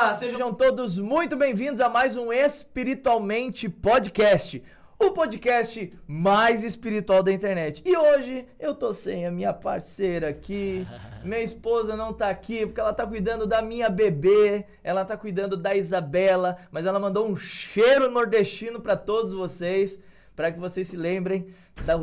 Olá, sejam todos muito bem-vindos a mais um Espiritualmente Podcast, o podcast mais espiritual da internet. E hoje eu tô sem a minha parceira aqui, minha esposa não tá aqui porque ela tá cuidando da minha bebê, ela tá cuidando da Isabela, mas ela mandou um cheiro nordestino pra todos vocês, para que vocês se lembrem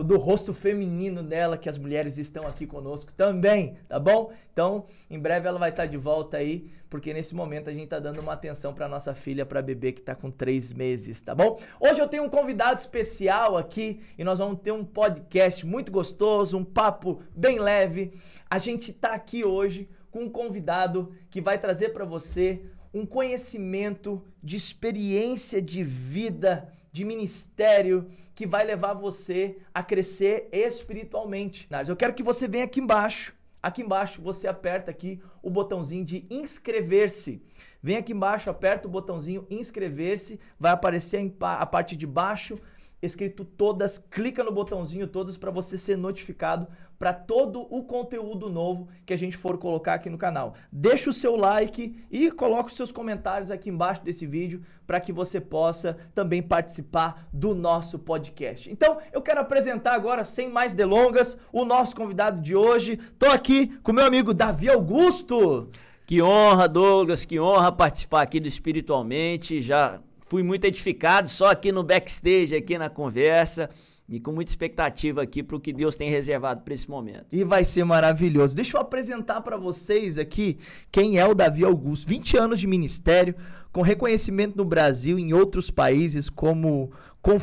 do rosto feminino dela, que as mulheres estão aqui conosco também, tá bom? Então, em breve ela vai estar de volta aí, porque nesse momento a gente tá dando uma atenção para nossa filha, para bebê que tá com 3 meses, tá bom? Hoje eu tenho um convidado especial aqui e nós vamos ter um podcast muito gostoso, um papo bem leve. A gente tá aqui hoje com um convidado que vai trazer para você um conhecimento de experiência de vida, de ministério, que vai levar você a crescer espiritualmente. Eu quero que você venha aqui embaixo. Aqui embaixo você aperta aqui o botãozinho de inscrever-se. Vem aqui embaixo, aperta o botãozinho inscrever-se, vai aparecer a parte de baixo escrito todas, clica no botãozinho todas para você ser notificado para todo o conteúdo novo que a gente for colocar aqui no canal. Deixa o seu like e coloca os seus comentários aqui embaixo desse vídeo para que você possa também participar do nosso podcast. Então, eu quero apresentar agora, sem mais delongas, o nosso convidado de hoje. Tô aqui com meu amigo Davi Augusto. Que honra, Douglas, que honra participar aqui do Espiritualmente. Já fui muito edificado só aqui no backstage, aqui na conversa, e com muita expectativa aqui para o que Deus tem reservado para esse momento. E vai ser maravilhoso. Deixa eu apresentar para vocês aqui quem é o Davi Augusto. 20 anos de ministério, com reconhecimento no Brasil e em outros países como como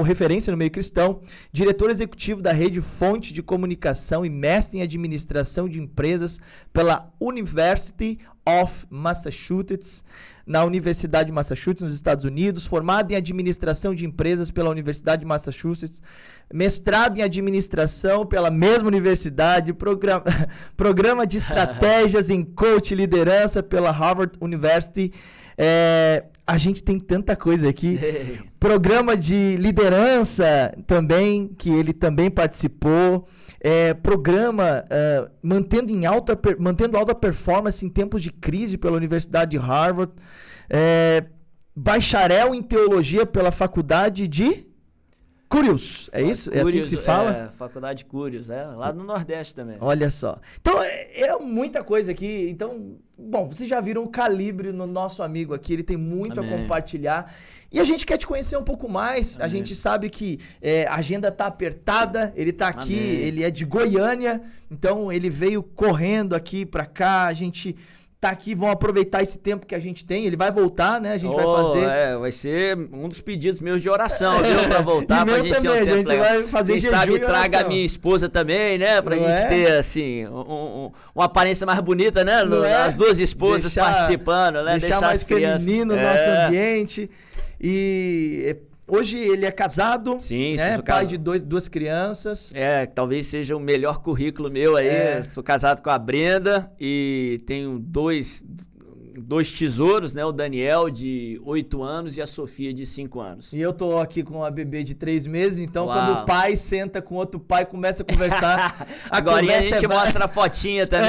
referência no meio cristão, diretor executivo da Rede Fonte de Comunicação e mestre em administração de empresas pela University of Massachusetts, na Universidade de Massachusetts, nos Estados Unidos, formado em administração de empresas pela Universidade de Massachusetts, mestrado em administração pela mesma universidade, programa de estratégias em coach e liderança pela Harvard University. A gente tem tanta coisa aqui. Programa de liderança também, que ele também participou. Programa mantendo alta performance em tempos de crise pela Universidade de Harvard. Bacharel em teologia pela Faculdade de Curious, é isso? É assim que se fala? Faculdade Curious, lá no Nordeste também. Olha só. Então, é muita coisa aqui. Então, bom, vocês já viram o calibre no nosso amigo aqui, ele tem muito a compartilhar. E a gente quer te conhecer um pouco mais. Amém. A gente sabe que a agenda tá apertada, ele tá aqui, ele é de Goiânia, então ele veio correndo aqui pra cá, a gente tá aqui, vão aproveitar esse tempo que a gente tem, ele vai voltar, né? A gente vai fazer... vai ser um dos pedidos meus de oração, viu? Pra voltar, pra gente também, ter um tempo legal. Vai fazer quem sabe traga a minha esposa também, né? Pra gente ter, assim, uma aparência mais bonita, né? As duas esposas participando, né? Deixar mais as crianças... feminino o nosso ambiente. E... hoje ele é casado, sim, né? Pai de duas crianças. Talvez seja o melhor currículo meu aí. Sou casado com a Brenda e tenho dois tesouros, né? O Daniel, de 8 anos, e a Sofia, de 5 anos. E eu tô aqui com a bebê de 3 meses, então quando o pai senta com outro pai, começa a conversar. Agora a gente mostra a fotinha também.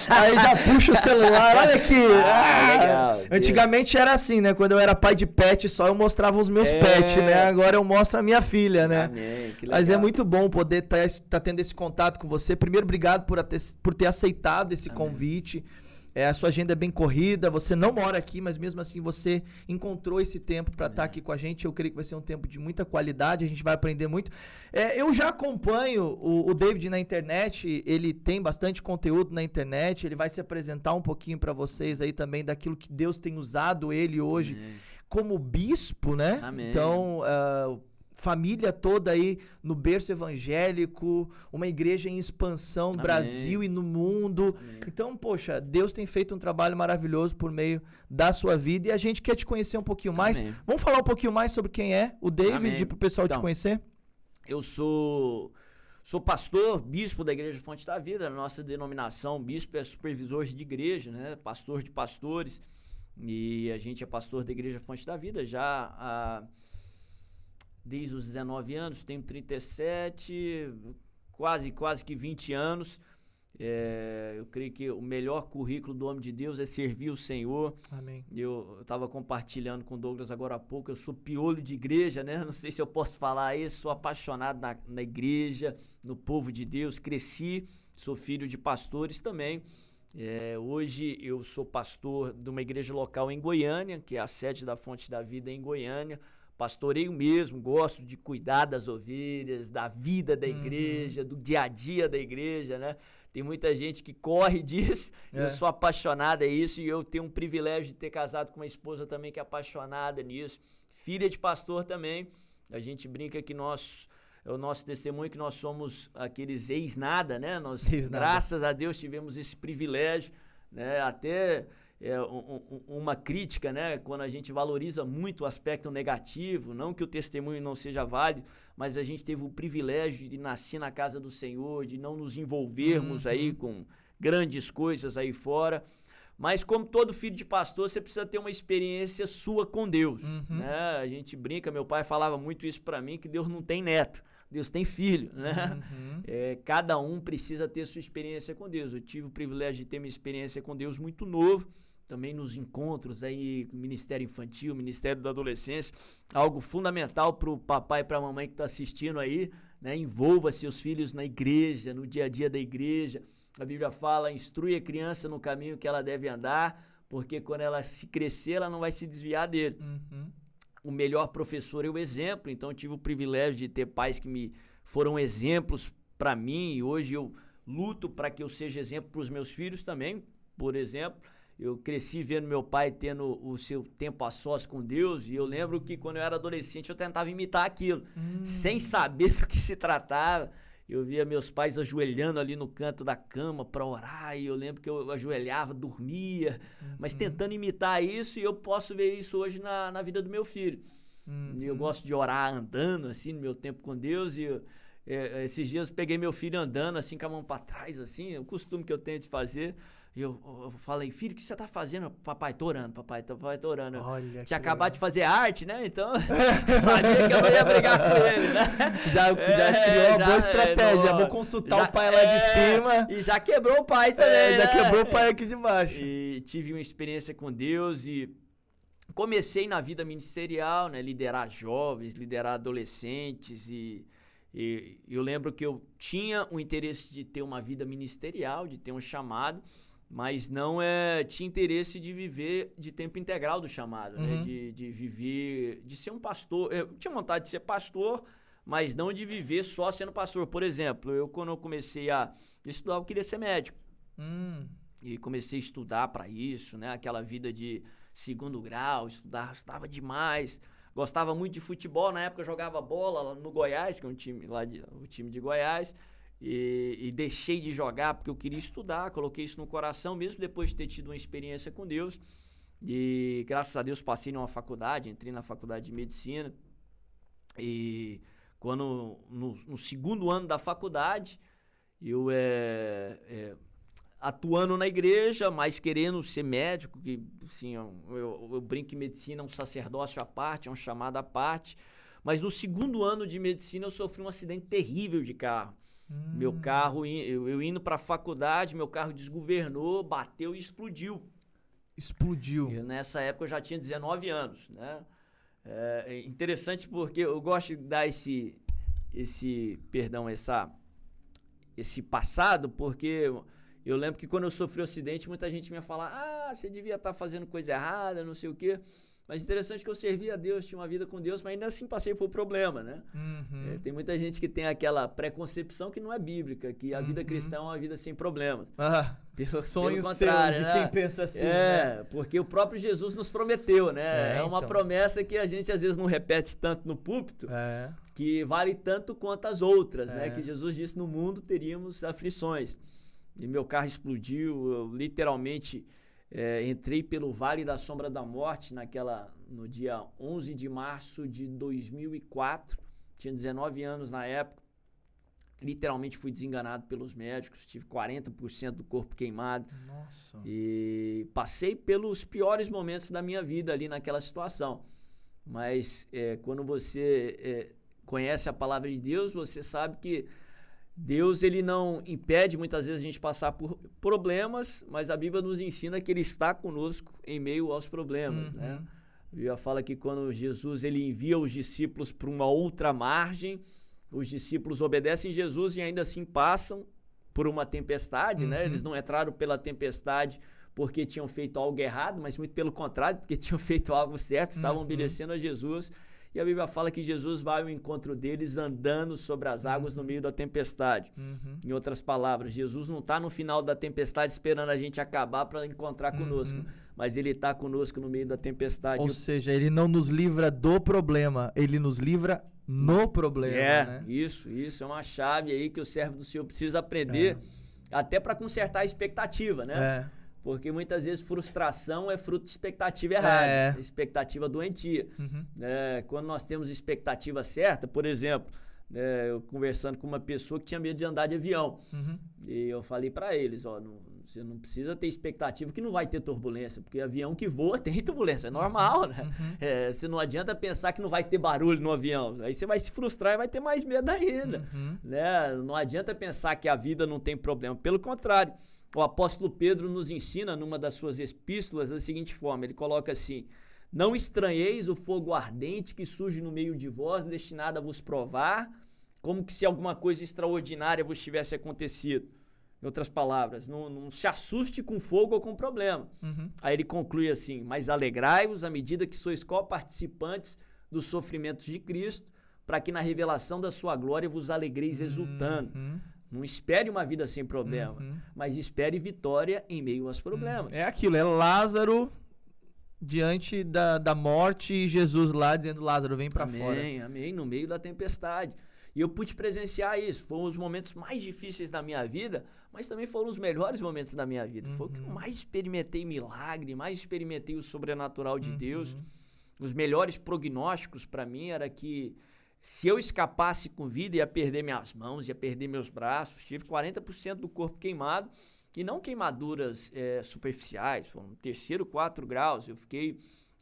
Aí já puxa o celular, olha aqui. Legal. Antigamente era assim, né? Quando eu era pai de pet, só eu mostrava os meus pets, né? Agora eu mostro a minha filha, né? Amém, que legal. Mas é muito bom poder tá tendo esse contato com você. Primeiro, obrigado por ter aceitado esse convite. A sua agenda é bem corrida, você não mora aqui, mas mesmo assim você encontrou esse tempo para estar aqui com a gente. Eu creio que vai ser um tempo de muita qualidade, a gente vai aprender muito. Eu já acompanho o David na internet, ele tem bastante conteúdo na internet, ele vai se apresentar um pouquinho para vocês aí também daquilo que Deus tem usado ele hoje como bispo, né? Amém. Então, família toda aí no berço evangélico, uma igreja em expansão no Brasil e no mundo. Amém. Então, poxa, Deus tem feito um trabalho maravilhoso por meio da sua vida e a gente quer te conhecer um pouquinho mais. Amém. Vamos falar um pouquinho mais sobre quem é o David, para o pessoal te conhecer? Eu sou pastor, bispo da Igreja Fonte da Vida. A nossa denominação, bispo é supervisor de igreja, né? Pastor de pastores. E a gente é pastor da Igreja Fonte da Vida já desde os 19 anos, tenho 37, quase que 20 anos. Eu creio que o melhor currículo do homem de Deus é servir o Senhor. Amém. Eu estava compartilhando com o Douglas agora há pouco, eu sou piolho de igreja, né? Não sei se eu posso falar isso, sou apaixonado na igreja, no povo de Deus, cresci, sou filho de pastores também. Hoje eu sou pastor de uma igreja local em Goiânia, que é a sede da Fonte da Vida em Goiânia. Pastoreio mesmo, gosto de cuidar das ovelhas, da vida da igreja, do dia a dia da igreja, né? Tem muita gente que corre disso, eu sou apaixonado a isso, e eu tenho um privilégio de ter casado com uma esposa também que é apaixonada nisso, filha de pastor também. A gente brinca que o nosso testemunho, que nós somos aqueles ex-nada, né? Nós, graças a Deus, tivemos esse privilégio, né? Até uma crítica, né? Quando a gente valoriza muito o aspecto negativo, não que o testemunho não seja válido, mas a gente teve o privilégio de nascer na casa do Senhor, de não nos envolvermos aí com grandes coisas aí fora. Mas como todo filho de pastor, você precisa ter uma experiência sua com Deus, né? A gente brinca, meu pai falava muito isso pra mim, que Deus não tem neto, Deus tem filho, né? Cada um precisa ter sua experiência com Deus. Eu tive o privilégio de ter minha experiência com Deus muito novo, também nos encontros aí, Ministério Infantil, Ministério da Adolescência, algo fundamental pro papai e pra mamãe que tá assistindo aí, né? Envolva seus filhos na igreja, no dia a dia da igreja. A Bíblia fala, instrui a criança no caminho que ela deve andar, porque quando ela se crescer, ela não vai se desviar dele. O melhor professor é o exemplo, então eu tive o privilégio de ter pais que me foram exemplos para mim, e hoje eu luto para que eu seja exemplo para os meus filhos também. Por exemplo, eu cresci vendo meu pai tendo o seu tempo a sós com Deus, e eu lembro que quando eu era adolescente eu tentava imitar aquilo, sem saber do que se tratava. Eu via meus pais ajoelhando ali no canto da cama para orar, e eu lembro que eu ajoelhava, dormia, mas tentando imitar isso, e eu posso ver isso hoje na vida do meu filho. Eu gosto de orar andando, assim, no meu tempo com Deus, e esses dias eu peguei meu filho andando, assim, com a mão para trás, assim, é o costume que eu tenho de fazer. E eu falei, filho, o que você tá fazendo? Papai, tô orando, papai, tô orando. Olha, tinha acabado de fazer arte, né? Então, sabia que eu não ia brigar com ele, né? Já criou uma boa estratégia. Vou consultar o pai lá de cima. E já quebrou o pai também, já quebrou o pai aqui de baixo. E tive uma experiência com Deus e comecei na vida ministerial, né? Liderar jovens, liderar adolescentes e eu lembro que eu tinha o interesse de ter uma vida ministerial, de ter um chamado, mas não tinha interesse de viver de tempo integral do chamado, né? De viver, de ser um pastor. Eu tinha vontade de ser pastor, mas não de viver só sendo pastor. Por exemplo, quando eu comecei a estudar, eu queria ser médico. E comecei a estudar para isso, né? Aquela vida de segundo grau, estudava demais. Gostava muito de futebol, na época eu jogava bola lá no Goiás, que é um time lá o time de Goiás. E deixei de jogar porque eu queria estudar, coloquei isso no coração, mesmo depois de ter tido uma experiência com Deus. E graças a Deus passei numa faculdade, entrei na faculdade de medicina. E quando no segundo ano da faculdade, eu atuando na igreja, mas querendo ser médico, que assim, eu brinco que medicina é um sacerdócio à parte, é um chamado à parte. Mas no segundo ano de medicina eu sofri um acidente terrível de carro. Meu carro, eu indo pra faculdade, meu carro desgovernou, bateu e explodiu. Explodiu. E nessa época eu já tinha 19 anos, né? É interessante porque eu gosto de dar esse passado, porque eu lembro que quando eu sofri o acidente, muita gente me falar, você devia estar fazendo coisa errada, não sei o quê. Mas interessante que eu servia a Deus, tinha uma vida com Deus, mas ainda assim passei por problema, né? Tem muita gente que tem aquela preconcepção que não é bíblica, que a vida cristã é uma vida sem problemas. Sonho seu de quem pensa assim. Né? Porque o próprio Jesus nos prometeu, né? É uma promessa que a gente às vezes não repete tanto no púlpito, que vale tanto quanto as outras, né? Que Jesus disse, no mundo teríamos aflições. E meu carro explodiu, eu literalmente... entrei pelo Vale da Sombra da Morte no dia 11 de março de 2004, tinha 19 anos na época, literalmente fui desenganado pelos médicos, tive 40% do corpo queimado. Nossa. E passei pelos piores momentos da minha vida ali naquela situação, mas quando você conhece a palavra de Deus, você sabe que Deus, ele não impede muitas vezes a gente passar por problemas, mas a Bíblia nos ensina que ele está conosco em meio aos problemas, né? A Bíblia fala que quando Jesus ele envia os discípulos para uma outra margem, os discípulos obedecem Jesus e ainda assim passam por uma tempestade, né? Eles não entraram pela tempestade porque tinham feito algo errado, mas muito pelo contrário, porque tinham feito algo certo, estavam obedecendo a Jesus. E a Bíblia fala que Jesus vai ao encontro deles andando sobre as águas no meio da tempestade. Em outras palavras, Jesus não está no final da tempestade esperando a gente acabar para encontrar conosco, mas ele está conosco no meio da tempestade. Ou seja, ele não nos livra do problema, ele nos livra no problema, né? Isso é uma chave aí que o servo do Senhor precisa aprender, até para consertar a expectativa, né? Porque muitas vezes frustração é fruto de expectativa errada, expectativa doentia. Quando nós temos expectativa certa, por exemplo, eu conversando com uma pessoa que tinha medo de andar de avião, e eu falei para eles, você não precisa ter expectativa que não vai ter turbulência, porque avião que voa tem turbulência, é normal, né? Você não adianta pensar que não vai ter barulho no avião, aí você vai se frustrar e vai ter mais medo ainda, né? Não adianta pensar que a vida não tem problema, pelo contrário. O apóstolo Pedro nos ensina numa das suas epístolas da seguinte forma, ele coloca assim: não estranheis o fogo ardente que surge no meio de vós, destinado a vos provar, como que se alguma coisa extraordinária vos tivesse acontecido. Em outras palavras, não se assuste com fogo ou com problema. Aí ele conclui assim: mas alegrai-vos à medida que sois co-participantes dos sofrimentos de Cristo, para que na revelação da sua glória vos alegreis exultando. Não espere uma vida sem problema, mas espere vitória em meio aos problemas. É aquilo, é Lázaro diante da morte e Jesus lá dizendo: Lázaro, vem pra fora. Amém, no meio da tempestade. E eu pude presenciar isso. Foram os momentos mais difíceis da minha vida, mas também foram os melhores momentos da minha vida. Foi o que eu mais experimentei milagre, mais experimentei o sobrenatural de Deus. Os melhores prognósticos para mim era que se eu escapasse com vida, ia perder minhas mãos, ia perder meus braços. Tive 40% do corpo queimado, e não queimaduras superficiais, foram 3º, 4 graus. Eu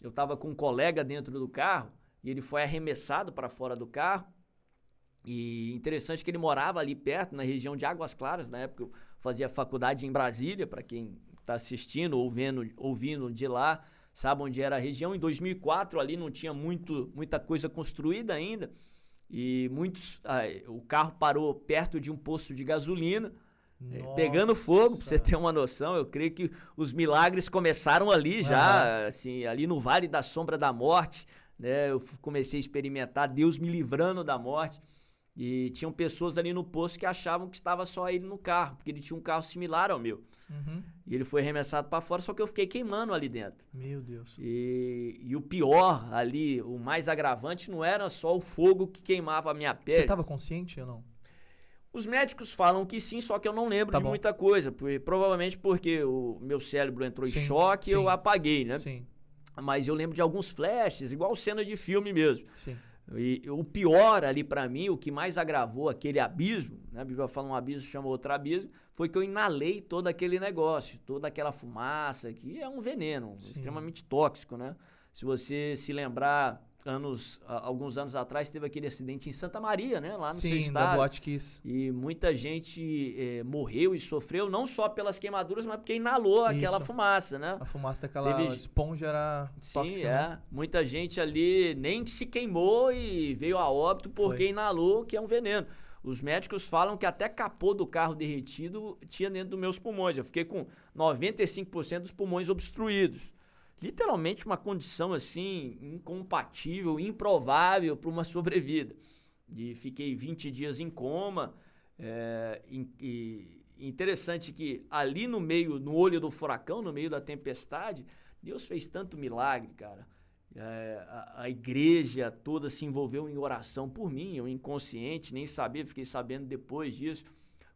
estava com um colega dentro do carro, e ele foi arremessado para fora do carro. E interessante que ele morava ali perto, na região de Águas Claras. Na época eu fazia faculdade em Brasília, para quem está assistindo ou ouvindo de lá, sabe onde era a região. Em 2004 ali não tinha muita coisa construída ainda, e o carro parou perto de um posto de gasolina, pegando fogo, para você ter uma noção. Eu creio que os milagres começaram ali já, assim, ali no Vale da Sombra da Morte, né? Eu comecei a experimentar Deus me livrando da morte. E tinham pessoas ali no posto que achavam que estava só ele no carro, porque ele tinha um carro similar ao meu. E ele foi arremessado para fora, só que eu fiquei queimando ali dentro. Meu Deus. E o pior ali, o mais agravante, não era só o fogo que queimava a minha pele. Você estava consciente ou não? Os médicos falam que sim, só que eu não lembro de muita coisa. Provavelmente porque o meu cérebro entrou em choque e eu apaguei, né? Sim. Mas eu lembro de alguns flashes, igual cena de filme mesmo. Sim. E o pior ali pra mim, o que mais agravou aquele abismo, né? A Bíblia fala um abismo, chama outro abismo, foi que eu inalei todo aquele negócio, toda aquela fumaça, que é um veneno, extremamente tóxico, né? Se você se lembrar, alguns anos atrás teve aquele acidente em Santa Maria, né? Lá no seu estado. Da Boate Kiss. E muita gente morreu e sofreu, não só pelas queimaduras, mas porque inalou aquela fumaça, né? A fumaça daquela esponja era tóxica. Sim, né? Muita gente ali nem se queimou e veio a óbito porque inalou, que é um veneno. Os médicos falam que até capô do carro derretido tinha dentro dos meus pulmões. Eu fiquei com 95% dos pulmões obstruídos. Literalmente uma condição assim, incompatível, improvável para uma sobrevida. E fiquei 20 dias em coma. E interessante que ali no olho do furacão, no meio da tempestade, Deus fez tanto milagre, cara. A igreja toda se envolveu em oração por mim, eu inconsciente, nem sabia, fiquei sabendo depois disso.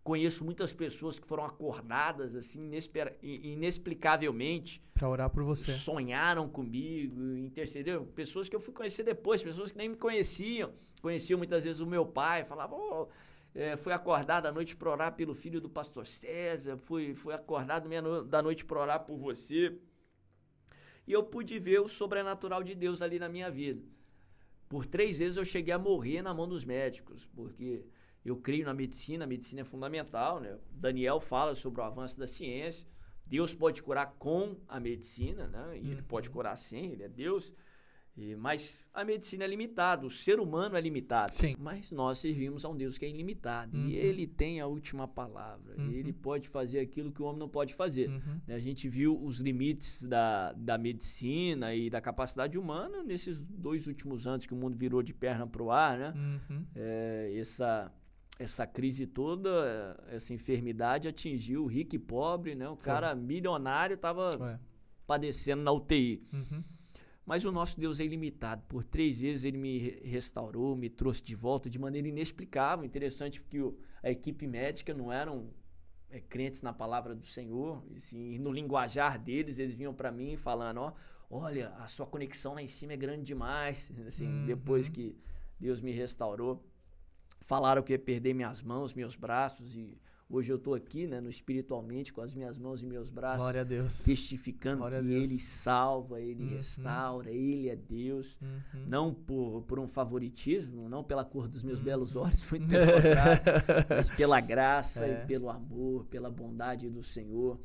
Conheço muitas pessoas que foram acordadas assim inexplicavelmente para orar por você. Sonharam comigo, intercederam. Pessoas que eu fui conhecer depois, pessoas que nem me conheciam muitas vezes o meu pai, falavam: fui acordado à noite para orar pelo filho do pastor César, fui acordado da noite para orar por você. E eu pude ver o sobrenatural de Deus ali na minha vida. Por 3 vezes eu cheguei a morrer na mão dos médicos, porque Eu creio na medicina, a medicina é fundamental, né? Daniel fala sobre o avanço da ciência. Deus pode curar com a medicina, né? E ele pode curar sem, ele é Deus. Mas a medicina é limitada, o ser humano é limitado. Sim. Mas nós servimos a um Deus que é ilimitado. E ele tem a última palavra. Ele pode fazer aquilo que o homem não pode fazer. A gente viu os limites da medicina e da capacidade humana nesses 2 últimos anos que o mundo virou de perna pro ar, né? Essa crise toda, essa enfermidade atingiu o rico e pobre, né? O cara milionário estava padecendo na UTI. Mas o nosso Deus é ilimitado. Por 3 vezes ele me restaurou, me trouxe de volta de maneira inexplicável. Interessante porque a equipe médica não eram crentes na palavra do Senhor. Assim, no linguajar deles, eles vinham para mim falando, olha, a sua conexão lá em cima é grande demais. Assim, depois que Deus me restaurou, falaram que eu ia perder minhas mãos, meus braços, e hoje eu estou aqui, né, no espiritualmente, com as minhas mãos e meus braços, glória a Deus, testificando que Ele salva, Ele restaura, Ele é Deus, não por um favoritismo, não pela cor dos meus belos olhos, muito pelo contrário, mas pela graça e pelo amor, pela bondade do Senhor.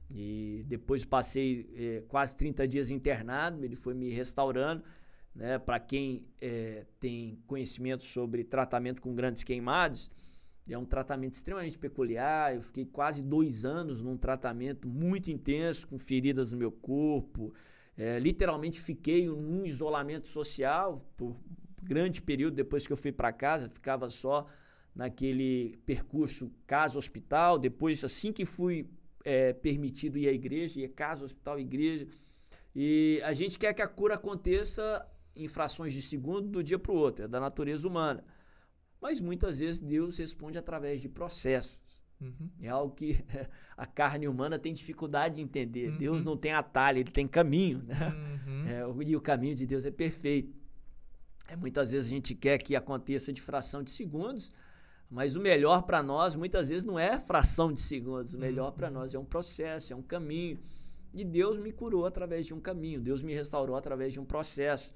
E depois passei quase 30 dias internado, Ele foi me restaurando, né? Para quem tem conhecimento sobre tratamento com grandes queimados, é um tratamento extremamente peculiar. Eu fiquei quase 2 anos num tratamento muito intenso, com feridas no meu corpo. Literalmente fiquei num isolamento social por grande período. Depois que eu fui para casa, ficava só naquele percurso casa-hospital. Depois, assim que fui permitido ir à igreja, ia casa, hospital, igreja. E a gente quer que a cura aconteça em frações de segundo, do dia para o outro. É da natureza humana. Mas muitas vezes Deus responde através de processos. É algo que a carne humana tem dificuldade de entender. Deus não tem atalho, Ele tem caminho, né? E o caminho de Deus é perfeito. Muitas vezes a gente quer que aconteça de fração de segundos, mas o melhor para nós muitas vezes não é fração de segundos. O melhor para nós é um processo, é um caminho. E Deus me curou através de um caminho. Deus me restaurou através de um processo.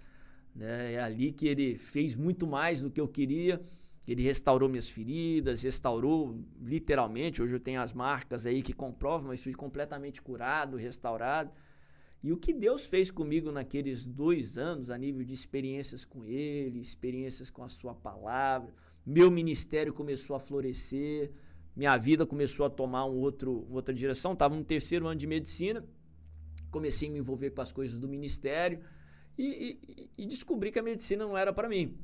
É ali que Ele fez muito mais do que eu queria. Ele restaurou minhas feridas, restaurou literalmente. Hoje eu tenho as marcas aí que comprovam, mas fui completamente curado, restaurado. E o que Deus fez comigo naqueles 2 anos, a nível de experiências com Ele, experiências com a Sua palavra, meu ministério começou a florescer, minha vida começou a tomar outra direção. Estava no 3º ano de medicina, comecei a me envolver com as coisas do ministério e descobri que a medicina não era para mim.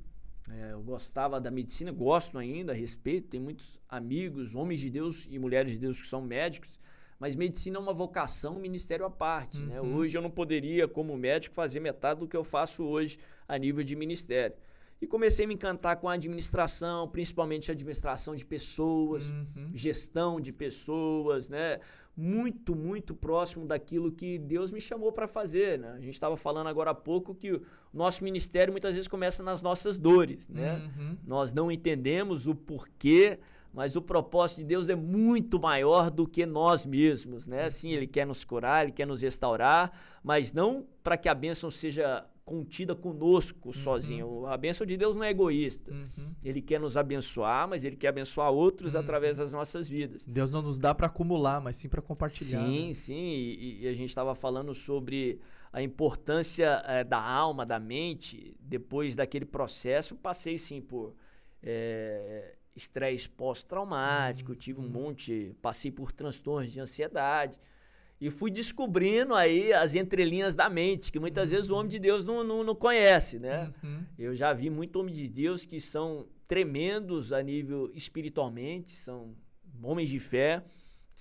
Eu gostava da medicina, gosto ainda, respeito, tenho muitos amigos, homens de Deus e mulheres de Deus que são médicos, mas medicina é uma vocação, um ministério à parte, né? Hoje eu não poderia, como médico, fazer metade do que eu faço hoje a nível de ministério. E comecei a me encantar com a administração, principalmente a administração de pessoas, gestão de pessoas, né? Muito, muito próximo daquilo que Deus me chamou para fazer, né? A gente estava falando agora há pouco que o nosso ministério muitas vezes começa nas nossas dores, né? Nós não entendemos o porquê, mas o propósito de Deus é muito maior do que nós mesmos, né? Sim, Ele quer nos curar, Ele quer nos restaurar, mas não para que a bênção seja contida conosco sozinho. A bênção de Deus não é egoísta. Ele quer nos abençoar, mas Ele quer abençoar outros através das nossas vidas. Deus não nos dá para acumular, mas sim para compartilhar. Sim, né? Sim. E a gente estava falando sobre a importância da alma, da mente. Depois daquele processo, passei sim por estresse pós-traumático, tive passei por transtornos de ansiedade. E fui descobrindo aí as entrelinhas da mente, que muitas vezes o homem de Deus não conhece, né? Eu já vi muito homem de Deus que são tremendos a nível espiritualmente, são homens de fé,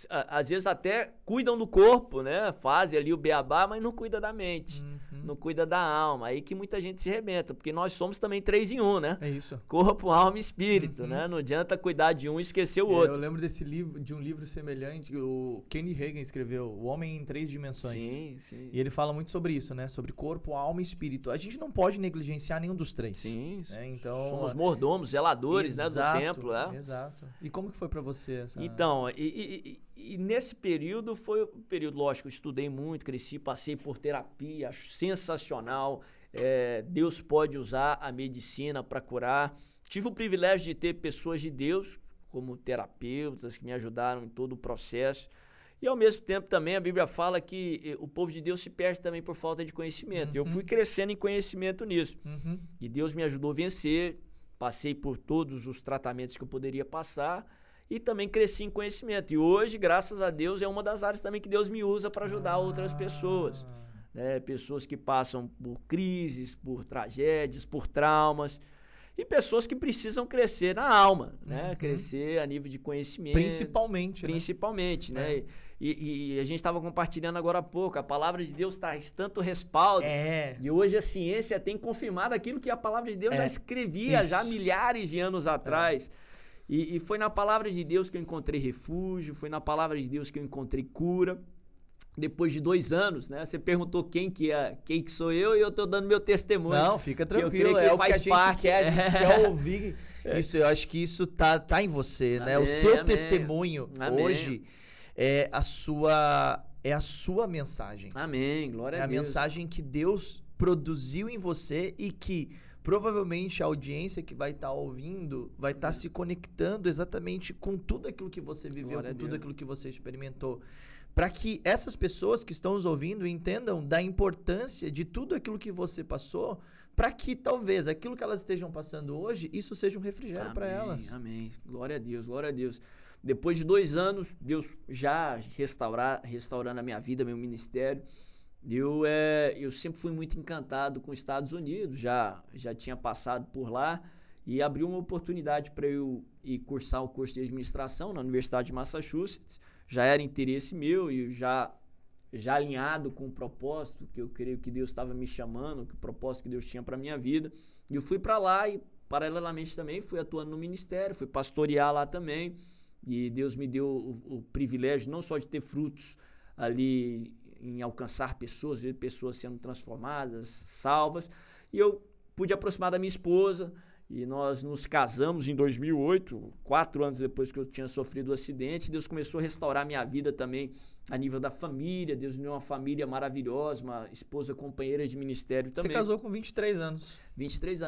às vezes até cuidam do corpo, né? Fazem ali o beabá, mas não cuida da mente, não cuida da alma. Aí que muita gente se arrebenta, porque nós somos também 3 em 1, né? É isso. Corpo, alma e espírito, né? Não adianta cuidar de um e esquecer o outro. Eu lembro de um livro semelhante, o Kenny Hagin escreveu, O Homem em 3 Dimensões. Sim, sim. E ele fala muito sobre isso, né? Sobre corpo, alma e espírito. A gente não pode negligenciar nenhum dos 3. Sim, né? Então, somos mordomos, zeladores, né, do templo. Exato. E como que foi para você essa... Então, e nesse período foi um período, lógico, eu estudei muito, cresci, passei por terapia, acho sensacional. Deus pode usar a medicina para curar. Tive o privilégio de ter pessoas de Deus como terapeutas que me ajudaram em todo o processo. E ao mesmo tempo também a Bíblia fala que o povo de Deus se perde também por falta de conhecimento. Eu fui crescendo em conhecimento nisso. E Deus me ajudou a vencer. Passei por todos os tratamentos que eu poderia passar e também cresci em conhecimento. E hoje, graças a Deus, é uma das áreas também que Deus me usa para ajudar outras pessoas. Né? Pessoas que passam por crises, por tragédias, por traumas. E pessoas que precisam crescer na alma, né? Crescer a nível de conhecimento. Principalmente, né? E a gente estava compartilhando agora há pouco, a palavra de Deus traz tanto respaldo. E hoje a ciência tem confirmado aquilo que a palavra de Deus já escrevia já milhares de anos atrás. E foi na palavra de Deus que eu encontrei refúgio, foi na palavra de Deus que eu encontrei cura. Depois de 2 anos, né? Você perguntou quem que sou eu e eu tô dando meu testemunho. Não, fica tranquilo, que é o faz que a gente quer, a gente quer ouvir. Isso, eu acho que isso tá em você, né? O seu testemunho hoje é a sua mensagem. Amém, glória a Deus. É a mensagem que Deus produziu em você e que provavelmente a audiência que vai estar ouvindo vai estar se conectando exatamente com tudo aquilo que você viveu, com tudo aquilo que você experimentou. Para que essas pessoas que estão nos ouvindo entendam da importância de tudo aquilo que você passou, para que talvez aquilo que elas estejam passando hoje, isso seja um refrigério para elas. Amém. Glória a Deus, glória a Deus. Depois de 2 anos, Deus já restaurando a minha vida, meu ministério, eu sempre fui muito encantado com os Estados Unidos, já tinha passado por lá e abriu uma oportunidade para eu ir cursar o curso de administração na Universidade de Massachusetts. Já era interesse meu e já alinhado com o propósito que eu creio que Deus estava me chamando, que o propósito que Deus tinha para minha vida. E eu fui para lá e paralelamente também fui atuando no ministério, fui pastorear lá também. E Deus me deu o privilégio não só de ter frutos ali em alcançar pessoas, ver pessoas sendo transformadas, salvas. E eu pude aproximar da minha esposa. E nós nos casamos em 2008, 4 anos depois que eu tinha sofrido o acidente. Deus começou a restaurar minha vida também a nível da família. Deus me deu uma família maravilhosa, uma esposa companheira de ministério também. Você casou com 23 anos. 23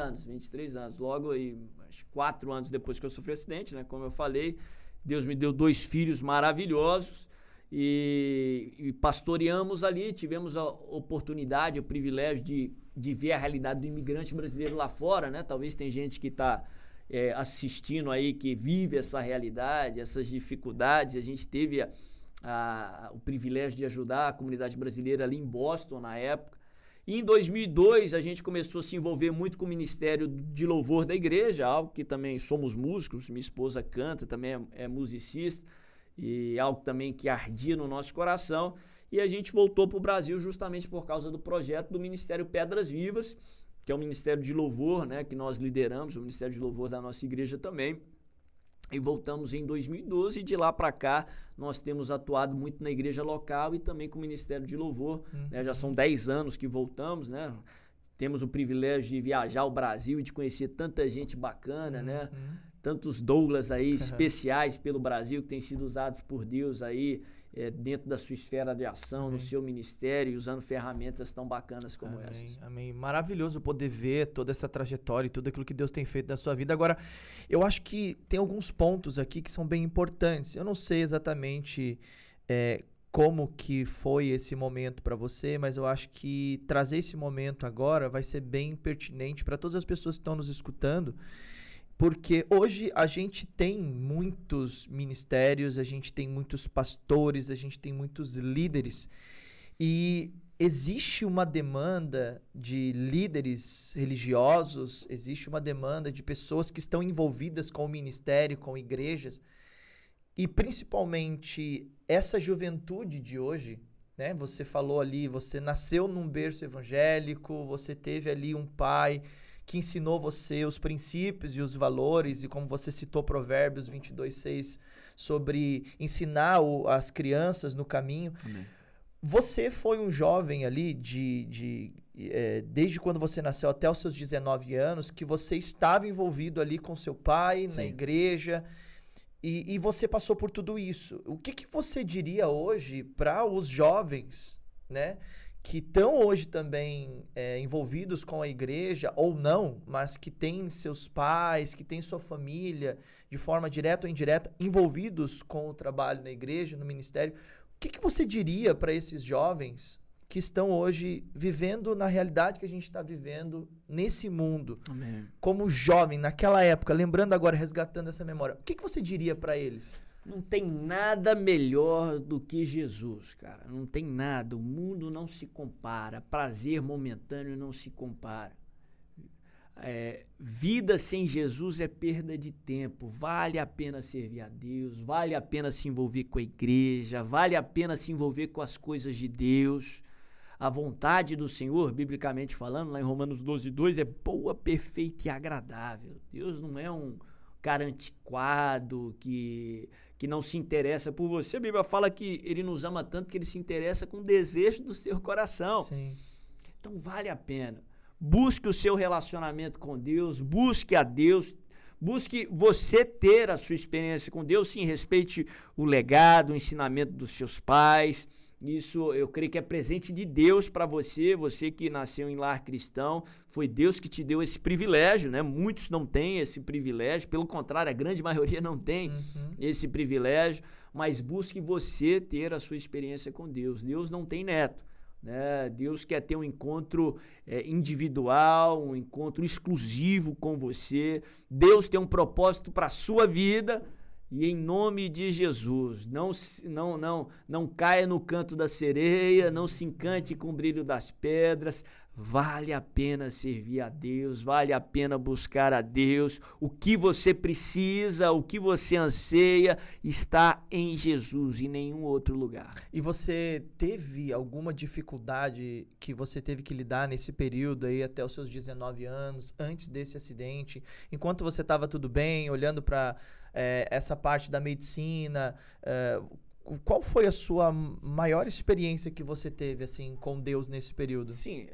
anos. Logo aí, 4 anos depois que eu sofri o acidente, né? Como eu falei, Deus me deu 2 filhos maravilhosos. E pastoreamos ali, tivemos a oportunidade, o privilégio de ver a realidade do imigrante brasileiro lá fora, né? Talvez tem gente que está assistindo aí, que vive essa realidade, essas dificuldades. A gente teve o privilégio de ajudar a comunidade brasileira ali em Boston, na época. E em 2002, a gente começou a se envolver muito com o Ministério de Louvor da igreja, algo que também somos músicos, minha esposa canta, também é musicista. E algo também que ardia no nosso coração. E a gente voltou para o Brasil justamente por causa do projeto do Ministério Pedras Vivas, que é o Ministério de Louvor, né, que nós lideramos, o Ministério de Louvor da nossa igreja também. E voltamos em 2012 e de lá para cá nós temos atuado muito na igreja local e também com o Ministério de Louvor. Né, já são 10 anos que voltamos, né? Temos o privilégio de viajar o Brasil e de conhecer tanta gente bacana, né? Tantos Douglas aí especiais pelo Brasil que têm sido usados por Deus aí dentro da sua esfera de ação, no seu ministério, usando ferramentas tão bacanas como essas. Amém. Maravilhoso poder ver toda essa trajetória e tudo aquilo que Deus tem feito na sua vida. Agora, eu acho que tem alguns pontos aqui que são bem importantes. Eu não sei exatamente como que foi esse momento para você, mas eu acho que trazer esse momento agora vai ser bem pertinente para todas as pessoas que estão nos escutando. Porque hoje a gente tem muitos ministérios, a gente tem muitos pastores, a gente tem muitos líderes e existe uma demanda de líderes religiosos, existe uma demanda de pessoas que estão envolvidas com o ministério, com igrejas e principalmente essa juventude de hoje, né? Você falou ali, você nasceu num berço evangélico, você teve ali um pai que ensinou você os princípios e os valores, e como você citou Provérbios 22:6, sobre ensinar as crianças no caminho. Amém. Você foi um jovem ali, desde quando você nasceu até os seus 19 anos, que você estava envolvido ali com seu pai, na igreja, e você passou por tudo isso. O que você diria hoje para os jovens, né, que estão hoje também envolvidos com a igreja, ou não, mas que têm seus pais, que têm sua família, de forma direta ou indireta, envolvidos com o trabalho na igreja, no ministério, o que você diria para esses jovens que estão hoje vivendo na realidade que a gente está vivendo nesse mundo? Amém. Como jovem, naquela época, lembrando agora, resgatando essa memória, o que você diria para eles? Não tem nada melhor do que Jesus, cara. Não tem nada. O mundo não se compara. Prazer momentâneo não se compara. Vida sem Jesus é perda de tempo. Vale a pena servir a Deus. Vale a pena se envolver com a igreja. Vale a pena se envolver com as coisas de Deus. A vontade do Senhor, biblicamente falando, lá em Romanos 12:2, é boa, perfeita e agradável. Deus não é um cara antiquado que não se interessa por você. A Bíblia fala que ele nos ama tanto que ele se interessa com o desejo do seu coração. Sim. Então vale a pena. Busque o seu relacionamento com Deus, busque a Deus, busque você ter a sua experiência com Deus. Sim, respeite o legado, o ensinamento dos seus pais. Isso eu creio que é presente de Deus para você, você que nasceu em lar cristão, foi Deus que te deu esse privilégio, né? Muitos não têm esse privilégio, pelo contrário, a grande maioria não tem esse privilégio, mas busque você ter a sua experiência com Deus. Deus não tem neto, né? Deus quer ter um encontro individual, um encontro exclusivo com você. Deus tem um propósito para a sua vida. E em nome de Jesus, não caia no canto da sereia, não se encante com o brilho das pedras. Vale a pena servir a Deus, vale a pena buscar a Deus. O que você precisa, o que você anseia está em Jesus, em nenhum outro lugar. E você teve alguma dificuldade que você teve que lidar nesse período aí até os seus 19 anos, antes desse acidente? Enquanto você estava tudo bem, olhando para essa parte da medicina, qual foi a sua maior experiência que você teve assim com Deus nesse período? Sim,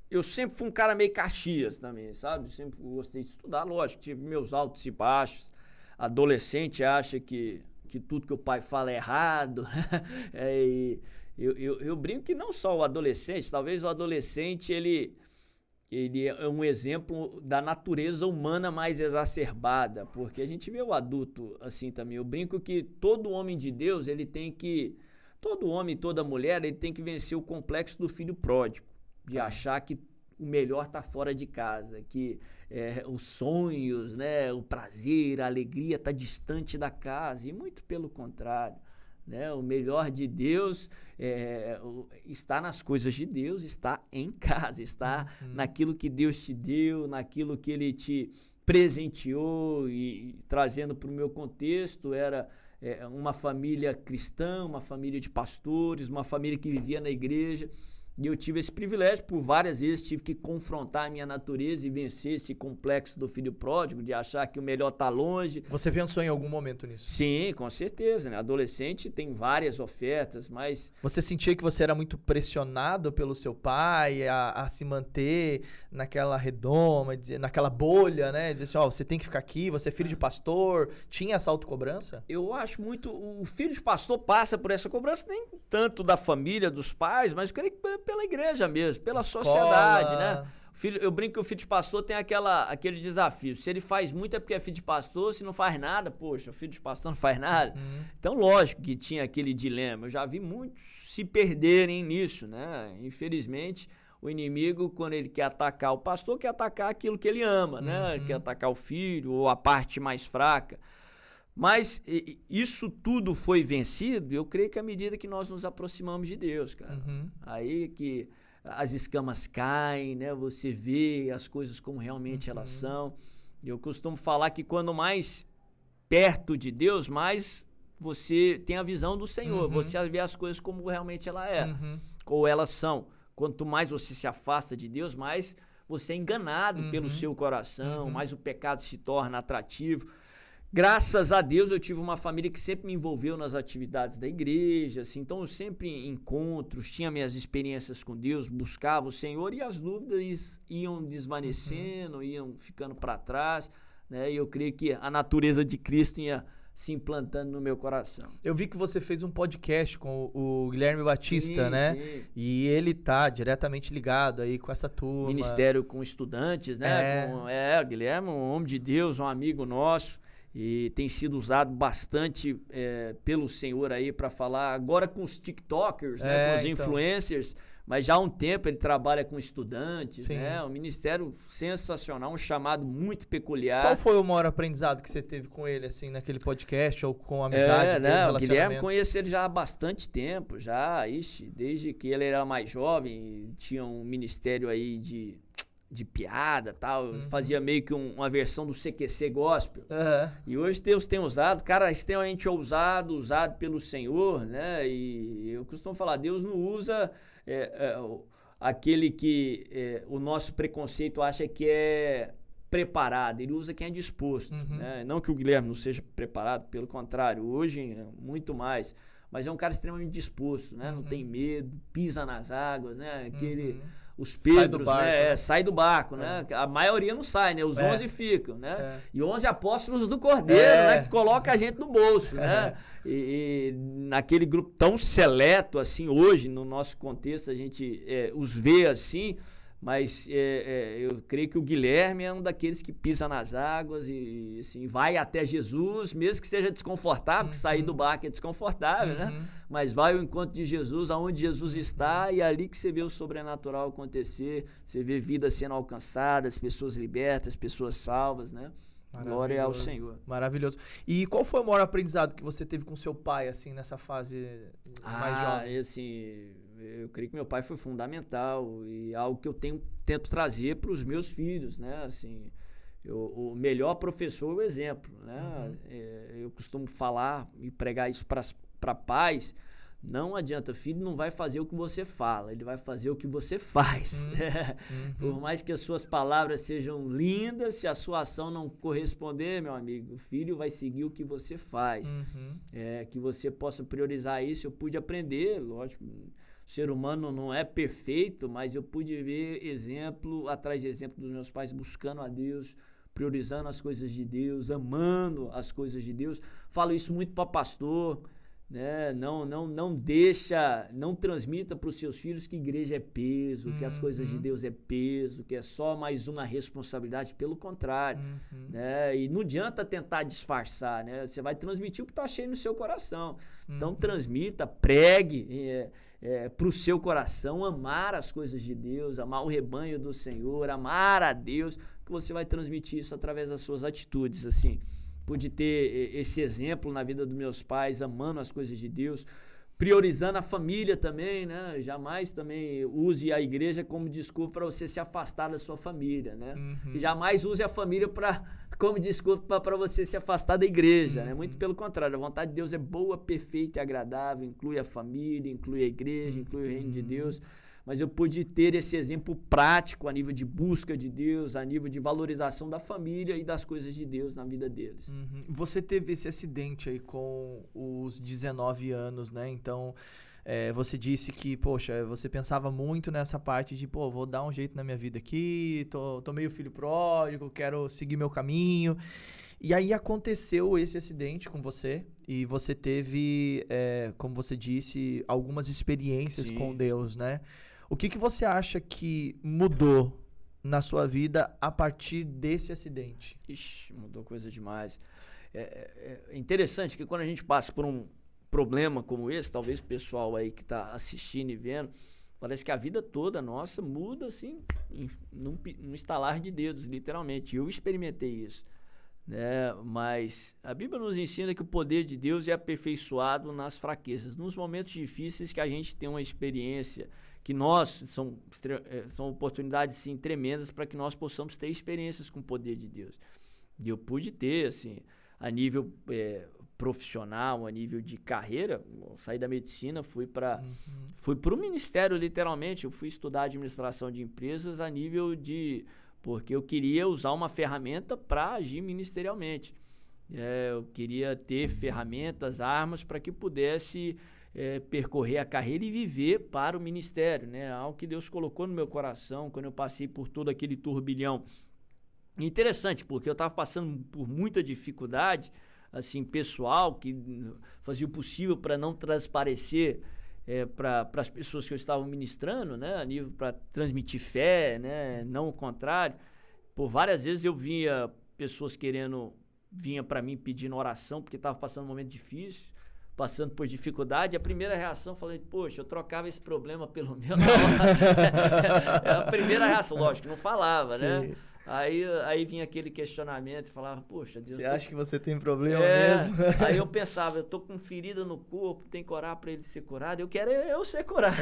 eu sempre fui um cara meio Caxias também, sabe? Sempre gostei de estudar, lógico, tive meus altos e baixos. Adolescente acha que tudo que o pai fala é errado. Eu brinco que não só o adolescente, talvez o adolescente ele é um exemplo da natureza humana mais exacerbada, porque a gente vê o adulto assim também. Eu brinco que todo homem de Deus, todo homem e toda mulher, ele tem que vencer o complexo do filho pródigo, de achar que o melhor está fora de casa, que os sonhos, né, o prazer, a alegria está distante da casa, e muito pelo contrário. Né? O melhor de Deus está nas coisas de Deus, está em casa, está naquilo que Deus te deu, naquilo que Ele te presenteou. E trazendo para o meu contexto, era uma família cristã, uma família de pastores, uma família que vivia na igreja. E eu tive esse privilégio, por várias vezes tive que confrontar a minha natureza e vencer esse complexo do filho pródigo, de achar que o melhor está longe. Você pensou em algum momento nisso? Sim, com certeza, né? Adolescente tem várias ofertas, mas... Você sentia que você era muito pressionado pelo seu pai a se manter naquela redoma, naquela bolha, né? Dizer assim, você tem que ficar aqui, você é filho de pastor. Tinha essa autocobrança? Eu acho muito... O filho de pastor passa por essa cobrança, nem tanto da família, dos pais, mas eu creio que pela igreja mesmo, pela sociedade, né? Eu brinco que o filho de pastor tem aquele desafio. Se ele faz muito é porque é filho de pastor, se não faz nada, poxa, o filho de pastor não faz nada. Então, lógico que tinha aquele dilema. Eu já vi muitos se perderem nisso, né? Infelizmente, o inimigo, quando ele quer atacar o pastor, quer atacar aquilo que ele ama, né? Quer atacar o filho ou a parte mais fraca. Mas isso tudo foi vencido, eu creio que à medida que nós nos aproximamos de Deus, cara. Aí que as escamas caem, né? Você vê as coisas como realmente elas são. Eu costumo falar que quando mais perto de Deus, mais você tem a visão do Senhor. Você vê as coisas como realmente ela é, ou elas são. Quanto mais você se afasta de Deus, mais você é enganado pelo seu coração, mais o pecado se torna atrativo. Graças a Deus eu tive uma família que sempre me envolveu nas atividades da igreja, assim, então eu sempre em encontros, tinha minhas experiências com Deus, buscava o Senhor e as dúvidas iam desvanecendo, iam ficando para trás, né? E eu creio que a natureza de Cristo ia se implantando no meu coração. Eu vi que você fez um podcast com o Guilherme Batista, Sim, né? sim. E ele tá diretamente ligado aí com essa turma. Ministério com estudantes, né? O Guilherme é um homem de Deus, um amigo nosso, e tem sido usado bastante pelo Senhor aí para falar agora com os TikTokers, né? Com os influencers, mas já há um tempo ele trabalha com estudantes, né? Um ministério sensacional, um chamado muito peculiar. Qual foi o maior aprendizado que você teve com ele, assim, naquele podcast ou com a amizade dele, o Guilherme, conheço ele já há bastante tempo, desde que ele era mais jovem, tinha um ministério aí de piada e tal, fazia meio que uma versão do CQC Gospel. E hoje Deus tem usado, cara extremamente usado pelo Senhor, né? E eu costumo falar, Deus não usa aquele que o nosso preconceito acha que é preparado, ele usa quem é disposto, né? Não que o Guilherme não seja preparado, pelo contrário, hoje muito mais, mas é um cara extremamente disposto, né? Não tem medo, pisa nas águas, né? Os Pedros, sai do barco, né? A maioria não sai, né? Os 11 ficam, né? E 11 apóstolos do Cordeiro, né? Que coloca a gente no bolso, né? E naquele grupo tão seleto, assim, hoje, no nosso contexto, a gente os vê assim, mas eu creio que o Guilherme é um daqueles que pisa nas águas e assim, vai até Jesus, mesmo que seja desconfortável, que sair do barco é desconfortável, né? Mas vai ao encontro de Jesus, aonde Jesus está, e é ali que você vê o sobrenatural acontecer, você vê vidas sendo alcançadas, pessoas libertas, pessoas salvas, né? Glória ao Senhor. Maravilhoso. E qual foi o maior aprendizado que você teve com seu pai, assim, nessa fase mais jovem? Assim, eu creio que meu pai foi fundamental e algo que eu tento trazer para os meus filhos, né? Assim, o melhor professor é o exemplo, né? Eu costumo falar e pregar isso para pais. Não adianta, filho não vai fazer o que você fala, ele vai fazer o que você faz. Por mais que as suas palavras sejam lindas, se a sua ação não corresponder, meu amigo, o filho vai seguir o que você faz. Que você possa priorizar isso. Eu pude aprender, lógico, o ser humano não é perfeito, mas eu pude ver exemplo atrás de exemplo dos meus pais buscando a Deus, priorizando as coisas de Deus, amando as coisas de Deus. Falo isso muito para pastor, né? Não transmita para os seus filhos que igreja é peso, que as coisas de Deus é peso, que é só mais uma responsabilidade, pelo contrário, né? E não adianta tentar disfarçar, né? Você vai transmitir o que está cheio no seu coração. Então transmita, pregue para o seu coração, amar as coisas de Deus, amar o rebanho do Senhor, amar a Deus, que você vai transmitir isso através das suas atitudes, assim. Pude ter esse exemplo na vida dos meus pais, amando as coisas de Deus, priorizando a família também, né? Jamais também use a igreja como desculpa para você se afastar da sua família, né? E jamais use a família como desculpa para você se afastar da igreja, né? Muito pelo contrário, a vontade de Deus é boa, perfeita e agradável, inclui a família, inclui a igreja, inclui o reino de Deus. Mas eu pude ter esse exemplo prático a nível de busca de Deus, a nível de valorização da família e das coisas de Deus na vida deles. Você teve esse acidente aí com os 19 anos, né? Então, você disse que, poxa, você pensava muito nessa parte de, vou dar um jeito na minha vida aqui, tô meio filho pródigo, quero seguir meu caminho. E aí aconteceu esse acidente com você e você teve, como você disse, algumas experiências com Deus, né? O que você acha que mudou na sua vida a partir desse acidente? Ixi, mudou coisa demais. É interessante que quando a gente passa por um problema como esse, talvez o pessoal aí que está assistindo e vendo, parece que a vida toda nossa muda assim, num estalar de dedos, literalmente. Eu experimentei isso, né? Mas a Bíblia nos ensina que o poder de Deus é aperfeiçoado nas fraquezas. Nos momentos difíceis que a gente tem uma experiência, que são oportunidades sim, tremendas para que nós possamos ter experiências com o poder de Deus. E eu pude ter, assim, a nível profissional, a nível de carreira, saí da medicina, fui para o ministério, literalmente. Eu fui estudar administração de empresas a nível porque eu queria usar uma ferramenta para agir ministerialmente. Eu queria ter ferramentas, armas para que pudesse percorrer a carreira e viver para o ministério, né? Algo que Deus colocou no meu coração quando eu passei por todo aquele turbilhão. Interessante, porque eu estava passando por muita dificuldade, assim, pessoal, que fazia o possível para não transparecer para as pessoas que eu estava ministrando, né, a nível para transmitir fé, né, não o contrário. Por várias vezes eu via pessoas vinha para mim pedindo oração porque estava passando um momento difícil, passando por dificuldade. A primeira reação, eu falei, poxa, eu trocava esse problema pelo meu. É a primeira reação, lógico, não falava, né? Aí vinha aquele questionamento e falava, poxa, Deus... Você acha que você tem problema mesmo? Aí eu pensava, eu tô com ferida no corpo, tem que orar para ele ser curado, eu quero eu ser curado.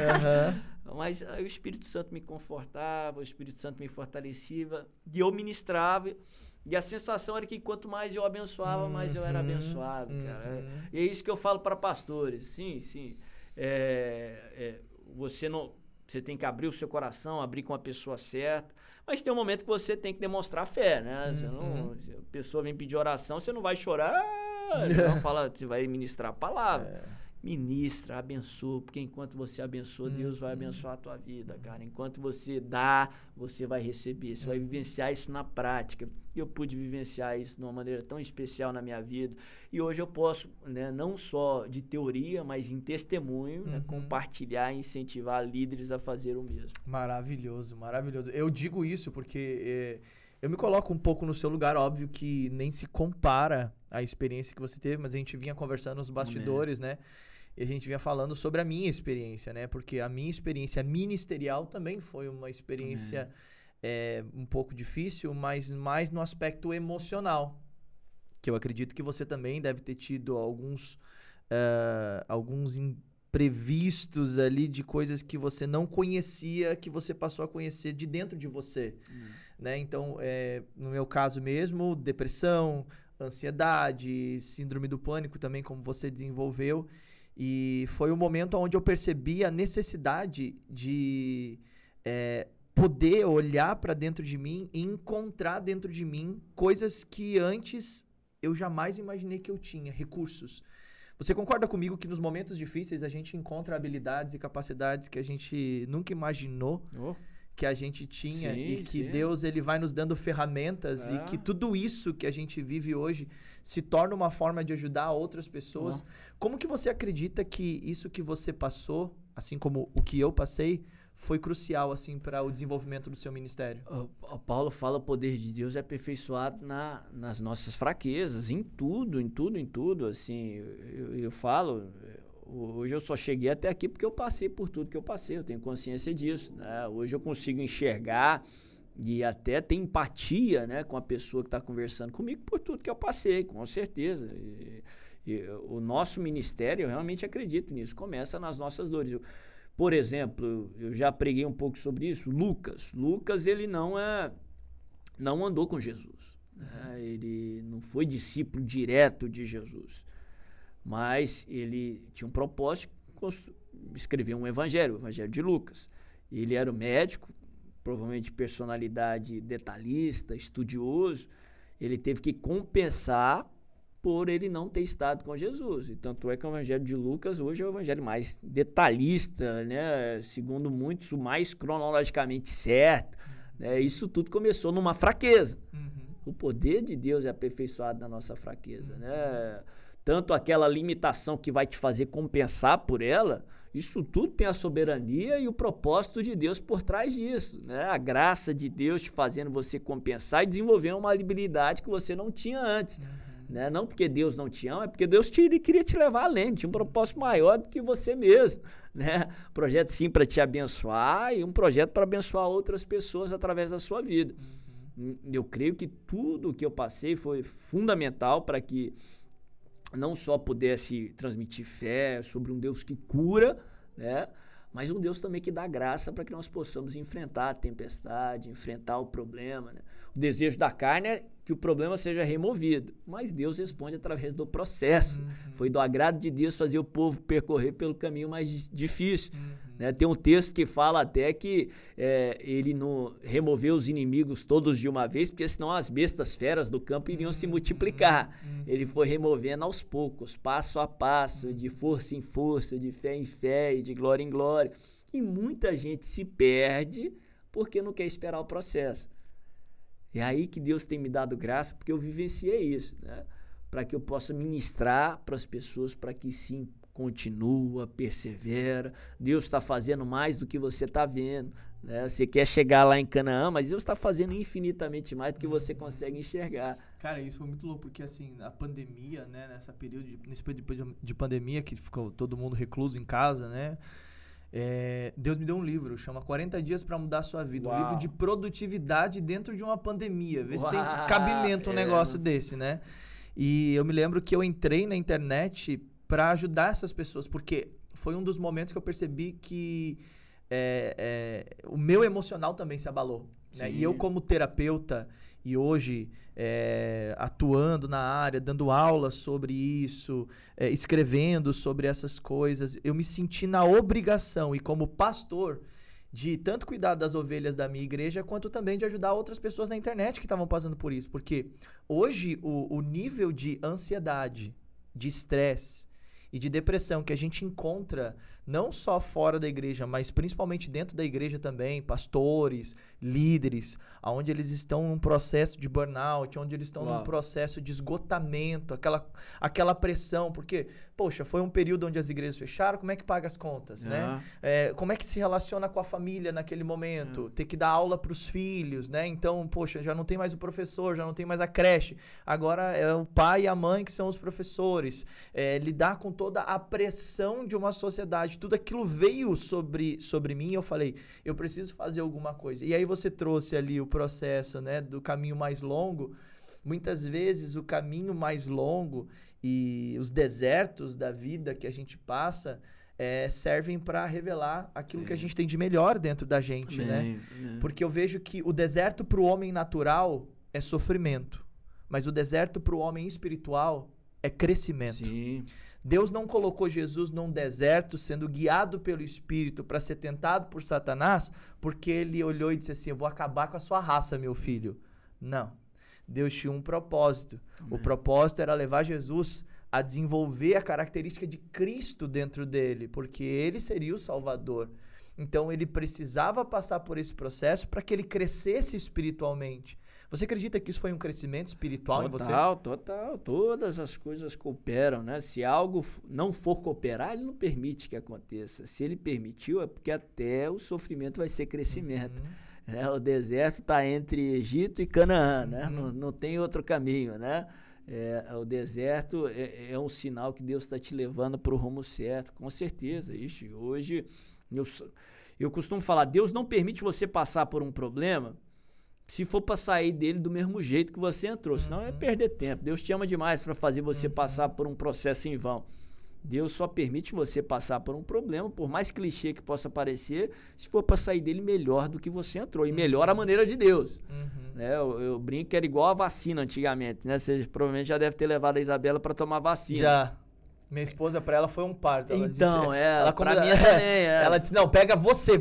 Mas aí o Espírito Santo me confortava, o Espírito Santo me fortalecia, e eu ministrava, e a sensação era que quanto mais eu abençoava, mais eu era abençoado, cara. E é isso que eu falo para pastores, sim. Você tem que abrir o seu coração, abrir com a pessoa certa, mas tem um momento que você tem que demonstrar fé, né? Se a pessoa vem pedir oração, você não vai chorar, você vai ministrar a palavra. Ministra, abençoa, porque enquanto você abençoa, Deus vai abençoar a tua vida, cara. Enquanto você dá, você vai receber, você vai vivenciar isso na prática. Eu pude vivenciar isso de uma maneira tão especial na minha vida, e hoje eu posso, né, não só de teoria, mas em testemunho, né, compartilhar e incentivar líderes a fazer o mesmo. Maravilhoso, maravilhoso. Eu digo isso porque eu me coloco um pouco no seu lugar, óbvio que nem se compara a experiência que você teve, mas a gente vinha conversando nos bastidores, né? E a gente vinha falando sobre a minha experiência, né? Porque a minha experiência ministerial também foi uma experiência um pouco difícil, mas mais no aspecto emocional. Que eu acredito que você também deve ter tido alguns imprevistos ali de coisas que você não conhecia, que você passou a conhecer de dentro de você. Né? Então, no meu caso mesmo, depressão, ansiedade, síndrome do pânico também, como você desenvolveu. E foi o momento onde eu percebi a necessidade de poder olhar para dentro de mim e encontrar dentro de mim coisas que antes eu jamais imaginei que eu tinha, recursos. Você concorda comigo que nos momentos difíceis a gente encontra habilidades e capacidades que a gente nunca imaginou que a gente tinha, e que Deus ele vai nos dando ferramentas e que tudo isso que a gente vive hoje se torna uma forma de ajudar outras pessoas. Como que você acredita que isso que você passou, assim como o que eu passei, foi crucial assim para o desenvolvimento do seu ministério? O Paulo fala, o poder de Deus é aperfeiçoado nas nossas fraquezas, em tudo, assim, eu falo... Hoje eu só cheguei até aqui porque eu passei por tudo que eu passei, eu tenho consciência disso, né? Hoje eu consigo enxergar e até ter empatia, né, com a pessoa que está conversando comigo por tudo que eu passei, com certeza. E o nosso ministério, eu realmente acredito nisso, começa nas nossas dores. Por exemplo, eu já preguei um pouco sobre isso, Lucas ele não andou com Jesus, né? Ele não foi discípulo direto de Jesus. Mas ele tinha um propósito de escrever um evangelho, o Evangelho de Lucas. Ele era o médico, provavelmente personalidade detalhista, estudioso. Ele teve que compensar por ele não ter estado com Jesus. E tanto é que o Evangelho de Lucas hoje é o evangelho mais detalhista, né? Segundo muitos, o mais cronologicamente certo. Né? Isso tudo começou numa fraqueza. O poder de Deus é aperfeiçoado na nossa fraqueza, né? Tanto aquela limitação que vai te fazer compensar por ela, isso tudo tem a soberania e o propósito de Deus por trás disso, né? A graça de Deus te fazendo você compensar e desenvolver uma habilidade que você não tinha antes. Né? Não porque Deus não te ama, é porque Deus queria te levar além, tinha um propósito maior do que você mesmo. Né? Projeto sim para te abençoar e um projeto para abençoar outras pessoas através da sua vida. Eu creio que tudo o que eu passei foi fundamental para que não só pudesse transmitir fé sobre um Deus que cura, né? Mas um Deus também que dá graça para que nós possamos enfrentar a tempestade, enfrentar o problema. Né? O desejo da carne é que o problema seja removido, mas Deus responde através do processo. Foi do agrado de Deus fazer o povo percorrer pelo caminho mais difícil. Né? Tem um texto que fala até que ele não removeu os inimigos todos de uma vez, porque senão as bestas feras do campo iriam se multiplicar. Ele foi removendo aos poucos, passo a passo, de força em força, de fé em fé e de glória em glória. E muita gente se perde porque não quer esperar o processo. É aí que Deus tem me dado graça, porque eu vivenciei isso. Né? para que eu possa ministrar para as pessoas, para que sim, continua, persevera. Deus está fazendo mais do que você está vendo. Né? Você quer chegar lá em Canaã, mas Deus está fazendo infinitamente mais do que você consegue enxergar. Cara, isso foi muito louco, porque assim, a pandemia, né, nesse período de pandemia, que ficou todo mundo recluso em casa, né, Deus me deu um livro, chama 40 Dias para Mudar a Sua Vida. Uau. Um livro de produtividade dentro de uma pandemia. Vê se tem Uau, cabimento um negócio desse, né? E eu me lembro que eu entrei na internet para ajudar essas pessoas, porque foi um dos momentos que eu percebi que o meu emocional também se abalou. Né? E eu, como terapeuta, e hoje atuando na área, dando aulas sobre isso, escrevendo sobre essas coisas, eu me senti na obrigação, e como pastor, de tanto cuidar das ovelhas da minha igreja, quanto também de ajudar outras pessoas na internet que estavam passando por isso. Porque hoje o nível de ansiedade, de estresse e de depressão que a gente encontra não só fora da igreja, mas principalmente dentro da igreja também, pastores, líderes, onde eles estão num processo de burnout, onde eles estão num processo de esgotamento, aquela pressão, porque, poxa, foi um período onde as igrejas fecharam, como é que paga as contas, né? Como é que se relaciona com a família naquele momento? Ter que dar aula para os filhos, né? Então, poxa, já não tem mais o professor, já não tem mais a creche, agora é o pai e a mãe que são os professores. Lidar com toda a pressão de uma sociedade, tudo aquilo veio sobre mim, e eu falei, eu preciso fazer alguma coisa. E aí você trouxe ali o processo, né, do caminho mais longo. Muitas vezes o caminho mais longo e os desertos da vida que a gente passa servem para revelar aquilo que a gente tem de melhor dentro da gente, né? Porque eu vejo que o deserto para o homem natural é sofrimento, mas o deserto para o homem espiritual é crescimento. Sim. Deus não colocou Jesus num deserto sendo guiado pelo Espírito para ser tentado por Satanás, porque ele olhou e disse assim, eu vou acabar com a sua raça, meu filho. Não. Deus tinha um propósito. O propósito era levar Jesus a desenvolver a característica de Cristo dentro dele, porque ele seria o Salvador. Então ele precisava passar por esse processo para que ele crescesse espiritualmente. Você acredita que isso foi um crescimento espiritual em você? Total. Todas as coisas cooperam, né? Se algo não for cooperar, ele não permite que aconteça. Se ele permitiu, é porque até o sofrimento vai ser crescimento. O deserto está entre Egito e Canaã, né? Não tem outro caminho, né? O deserto é um sinal que Deus está te levando para o rumo certo, com certeza. Hoje, eu costumo falar, Deus não permite você passar por um problema se for para sair dele do mesmo jeito que você entrou, senão é perder tempo. Deus te ama demais para fazer você passar por um processo em vão. Deus só permite você passar por um problema, por mais clichê que possa parecer, se for para sair dele melhor do que você entrou, e melhor a maneira de Deus. Né? Eu brinco que era igual a vacina antigamente, né? Você provavelmente já deve ter levado a Isabela para tomar vacina. Já. Minha esposa, para ela, foi um parto. Ela então, disse, pra mim também. Ela disse, não, pega você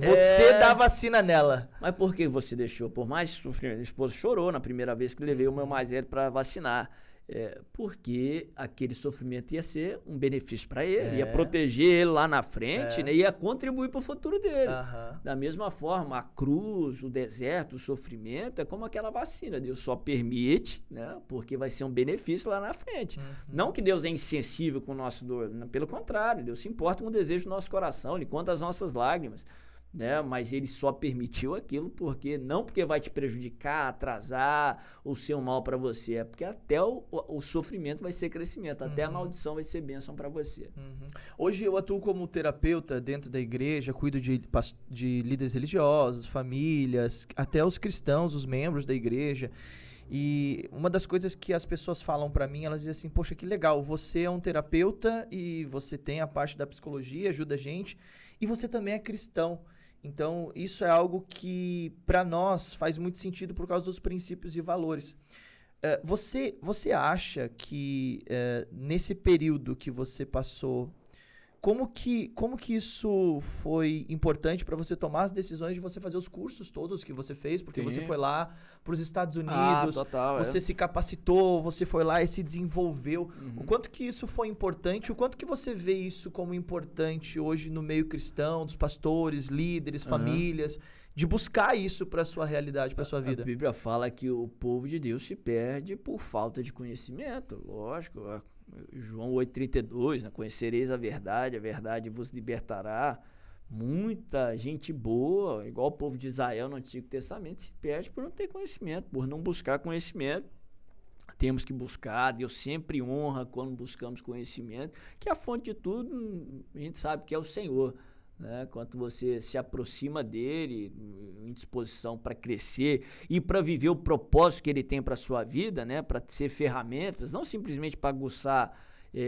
dá a vacina nela. Mas por que você deixou? Por mais sofrimento, minha esposa chorou na primeira vez que levei o meu mais velho para vacinar. Porque aquele sofrimento ia ser um benefício para ele, ia proteger ele lá na frente, né, ia contribuir para o futuro dele. Da mesma forma, a cruz, o deserto, o sofrimento é como aquela vacina. Deus só permite, né, porque vai ser um benefício lá na frente. Não que Deus é insensível com o nosso dor, pelo contrário, Deus se importa com o desejo do nosso coração, Ele conta as nossas lágrimas. Né? Mas ele só permitiu aquilo não porque vai te prejudicar, atrasar ou ser um mal para você, é porque até o sofrimento vai ser crescimento, até a maldição vai ser bênção para você. Hoje eu atuo como terapeuta dentro da igreja, cuido de líderes religiosos, famílias, até os cristãos, os membros da igreja. E uma das coisas que as pessoas falam para mim, elas dizem assim, poxa, que legal, você é um terapeuta e você tem a parte da psicologia, ajuda a gente, e você também é cristão. Então, isso é algo que, para nós, faz muito sentido por causa dos princípios e valores. Você acha que, nesse período que você passou, como que isso foi importante para você tomar as decisões de você fazer os cursos todos que você fez? Porque você foi lá para os Estados Unidos, você se capacitou, você foi lá e se desenvolveu. O quanto que isso foi importante? O quanto que você vê isso como importante hoje no meio cristão, dos pastores, líderes, famílias, de buscar isso para sua realidade, para sua vida? A Bíblia fala que o povo de Deus se perde por falta de conhecimento, lógico. João 8,32, né? Conhecereis a verdade vos libertará. Muita gente boa, igual o povo de Israel no Antigo Testamento, se perde por não ter conhecimento, por não buscar conhecimento. Temos que buscar, Deus sempre honra quando buscamos conhecimento, que a fonte de tudo, a gente sabe que é o Senhor, né? Quando você se aproxima dele, em disposição para crescer e para viver o propósito que ele tem para a sua vida, né? Para ser ferramentas, não simplesmente para aguçar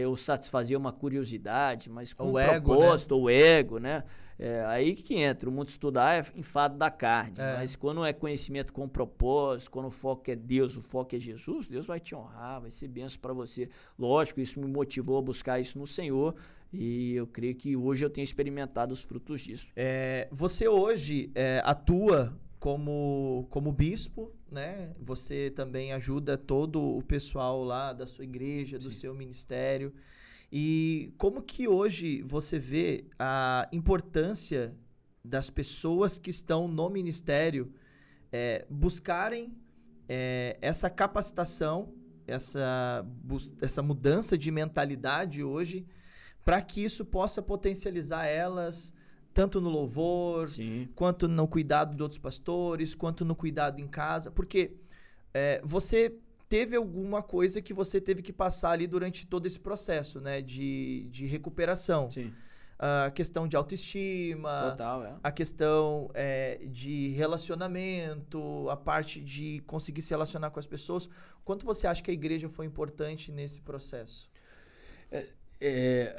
ou satisfazer uma curiosidade, mas com o propósito, ego, né? ou ego, né? Aí que entra, o mundo estudar é enfado da carne, mas quando é conhecimento com propósito, quando o foco é Deus, o foco é Jesus, Deus vai te honrar, vai ser bênção para você. Lógico, isso me motivou a buscar isso no Senhor e eu creio que hoje eu tenho experimentado os frutos disso. Você hoje atua como bispo, né? Você também ajuda todo o pessoal lá da sua igreja, do seu ministério. E como que hoje você vê a importância das pessoas que estão no ministério buscarem essa capacitação, essa mudança de mentalidade hoje, para que isso possa potencializar elas, tanto no louvor, Sim. quanto no cuidado de outros pastores, quanto no cuidado em casa? Porque você teve alguma coisa que você teve que passar ali durante todo esse processo, né, de recuperação. Sim. A questão de autoestima, Total, a questão de relacionamento, a parte de conseguir se relacionar com as pessoas. Quanto você acha que a igreja foi importante nesse processo?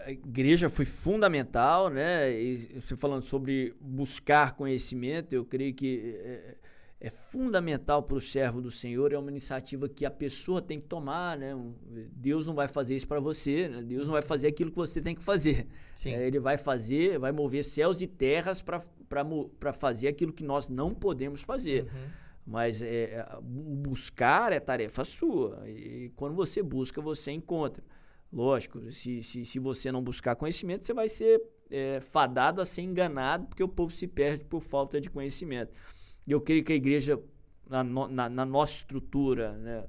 A igreja foi fundamental, né? E você falando sobre buscar conhecimento, eu creio que é fundamental para o servo do Senhor, é uma iniciativa que a pessoa tem que tomar, né? Deus não vai fazer isso para você, né? Deus não vai fazer aquilo que você tem que fazer. Sim. Ele vai fazer, vai mover céus e terras para fazer aquilo que nós não podemos fazer. Uhum. Mas buscar é tarefa sua. E quando você busca, você encontra. Lógico, se você não buscar conhecimento, você vai ser fadado a ser enganado, porque o povo se perde por falta de conhecimento. E eu creio que a igreja, na nossa estrutura, né,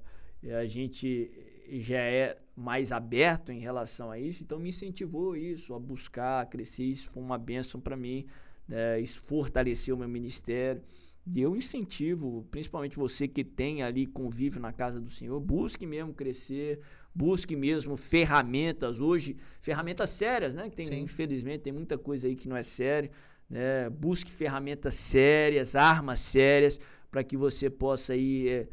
a gente já é mais aberto em relação a isso, então me incentivou isso, a buscar, a crescer. Isso foi uma bênção para mim, né, isso fortaleceu o meu ministério. E eu incentivo, principalmente você que tem ali convívio na casa do Senhor, busque mesmo crescer, busque mesmo ferramentas, hoje, ferramentas sérias, né? Que infelizmente tem muita coisa aí que não é séria, né? Busque ferramentas sérias, armas sérias, para que você possa aí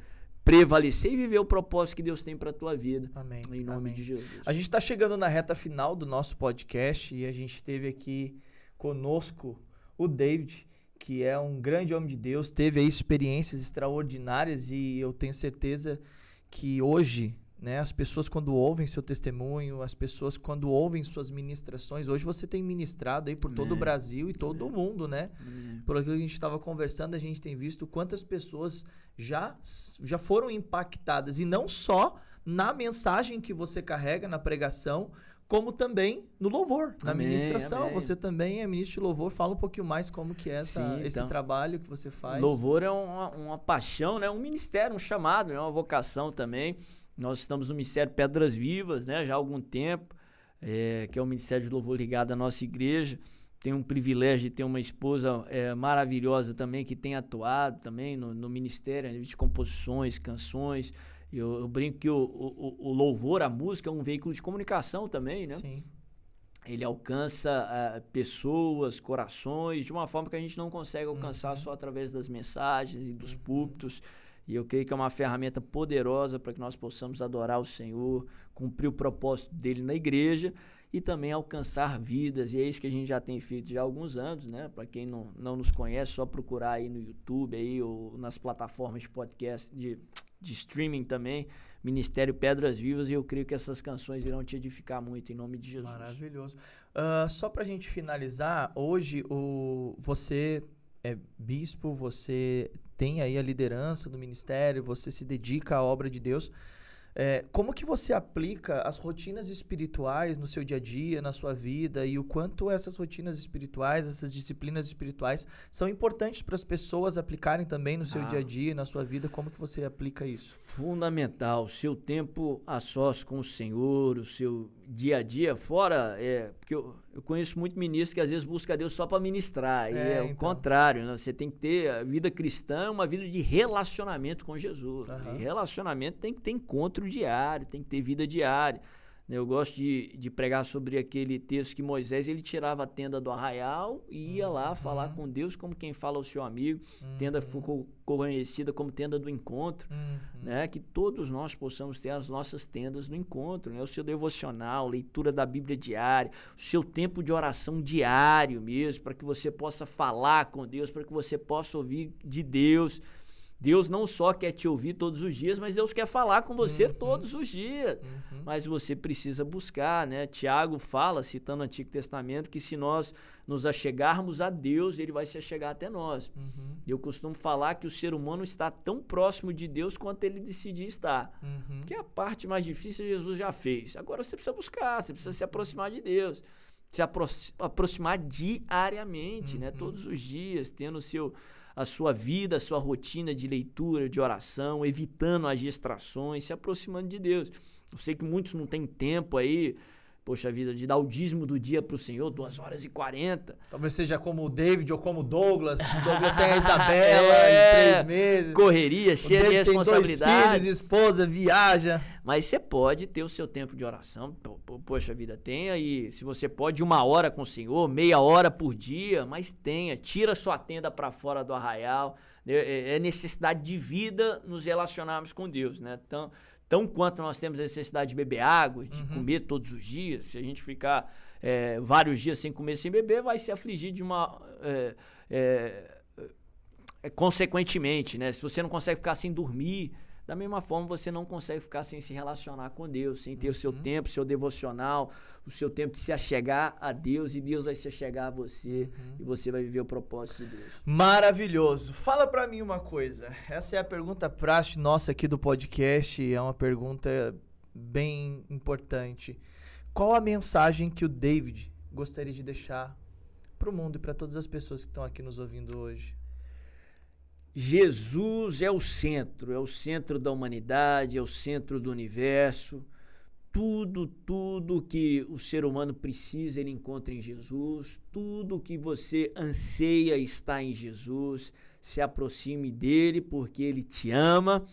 prevalecer e viver o propósito que Deus tem para a tua vida. Amém. Em nome de Jesus. A gente está chegando na reta final do nosso podcast e a gente teve aqui conosco o David, que é um grande homem de Deus, teve aí experiências extraordinárias e eu tenho certeza que hoje, né, as pessoas quando ouvem seu testemunho, as pessoas quando ouvem suas ministrações, hoje você tem ministrado aí por todo o Brasil e todo o mundo, né? Por aquilo que a gente estava conversando, a gente tem visto quantas pessoas já foram impactadas, e não só na mensagem que você carrega, na pregação, como também no louvor, na ministração. Amém. Você também é ministro de louvor. Fala um pouquinho mais como que é esse trabalho que você faz. Louvor é uma paixão, né? Um ministério, um chamado, né? Uma vocação também. Nós estamos no Ministério Pedras Vivas, né? Já há algum tempo, que é um ministério de louvor ligado à nossa igreja. Tenho um privilégio de ter uma esposa maravilhosa também, que tem atuado também no ministério, de composições, canções. Eu brinco que o louvor, a música, é um veículo de comunicação também, né? Sim. Ele alcança pessoas, corações, de uma forma que a gente não consegue alcançar só através das mensagens e dos púlpitos. E eu creio que é uma ferramenta poderosa para que nós possamos adorar o Senhor, cumprir o propósito dele na igreja e também alcançar vidas. E é isso que a gente já tem feito já há alguns anos, né? Para quem não nos conhece, só procurar aí no YouTube aí, ou nas plataformas de podcast, de streaming também, Ministério Pedras Vivas, e eu creio que essas canções irão te edificar muito, em nome de Jesus. Maravilhoso. Só pra gente finalizar, hoje você é bispo, você tem aí a liderança do ministério, você se dedica à obra de Deus. Como que você aplica as rotinas espirituais no seu dia a dia, na sua vida, e o quanto essas rotinas espirituais, essas disciplinas espirituais são importantes para as pessoas aplicarem também no seu dia a dia, na sua vida? Como que você aplica isso? Fundamental, o seu tempo a sós com o Senhor, o seu dia a dia, fora, porque eu conheço muito ministro que às vezes busca Deus só para ministrar, e o contrário, né? Você tem que ter, a vida cristã é uma vida de relacionamento com Jesus, e relacionamento tem que ter encontro diário, tem que ter vida diária. Eu gosto de pregar sobre aquele texto que Moisés, ele tirava a tenda do arraial e ia lá falar com Deus como quem fala ao seu amigo. Tenda ficou conhecida como tenda do encontro, né? Que todos nós possamos ter as nossas tendas do encontro, né? O seu devocional, leitura da Bíblia diária, o seu tempo de oração diário mesmo, para que você possa falar com Deus, para que você possa ouvir de Deus. Deus não só quer te ouvir todos os dias, mas Deus quer falar com você todos os dias. Mas você precisa buscar, né? Tiago fala, citando o Antigo Testamento, que se nós nos achegarmos a Deus, Ele vai se achegar até nós. Eu costumo falar que o ser humano está tão próximo de Deus quanto ele decidir estar. Que a parte mais difícil Jesus já fez. Agora você precisa buscar, você precisa se aproximar de Deus. Se aproximar diariamente, né? Todos os dias, tendo a sua vida, a sua rotina de leitura, de oração, evitando as distrações, se aproximando de Deus. Eu sei que muitos não têm tempo aí, poxa vida, de dar o dízimo do dia para o Senhor, 2h40. Talvez seja como o David ou como o Douglas. O Douglas tem a Isabela em 3 meses. Correria, cheia de responsabilidade. Tem 2 filhos, esposa, viaja. Mas você pode ter o seu tempo de oração. Poxa vida, tenha aí. Se você pode, 1 hora com o Senhor, meia hora por dia, mas tenha. Tira sua tenda para fora do arraial. É necessidade de vida nos relacionarmos com Deus, né? Tão quanto nós temos a necessidade de beber água, de comer todos os dias. Se a gente ficar vários dias sem comer, sem beber, vai se afligir de consequentemente, né? Se você não consegue ficar sem dormir, da mesma forma você não consegue ficar sem se relacionar com Deus, sem ter o seu tempo, o seu devocional, o seu tempo de se achegar a Deus, e Deus vai se achegar a você, e você vai viver o propósito de Deus. Maravilhoso. Fala pra mim uma coisa. Essa é a pergunta praxe nossa aqui do podcast, é uma pergunta bem importante. Qual a mensagem que o David gostaria de deixar pro mundo e para todas as pessoas que estão aqui nos ouvindo hoje? Jesus é o centro da humanidade, é o centro do universo. Tudo que o ser humano precisa, ele encontra em Jesus. Tudo que você anseia está em Jesus. Se aproxime dele, porque ele te ama,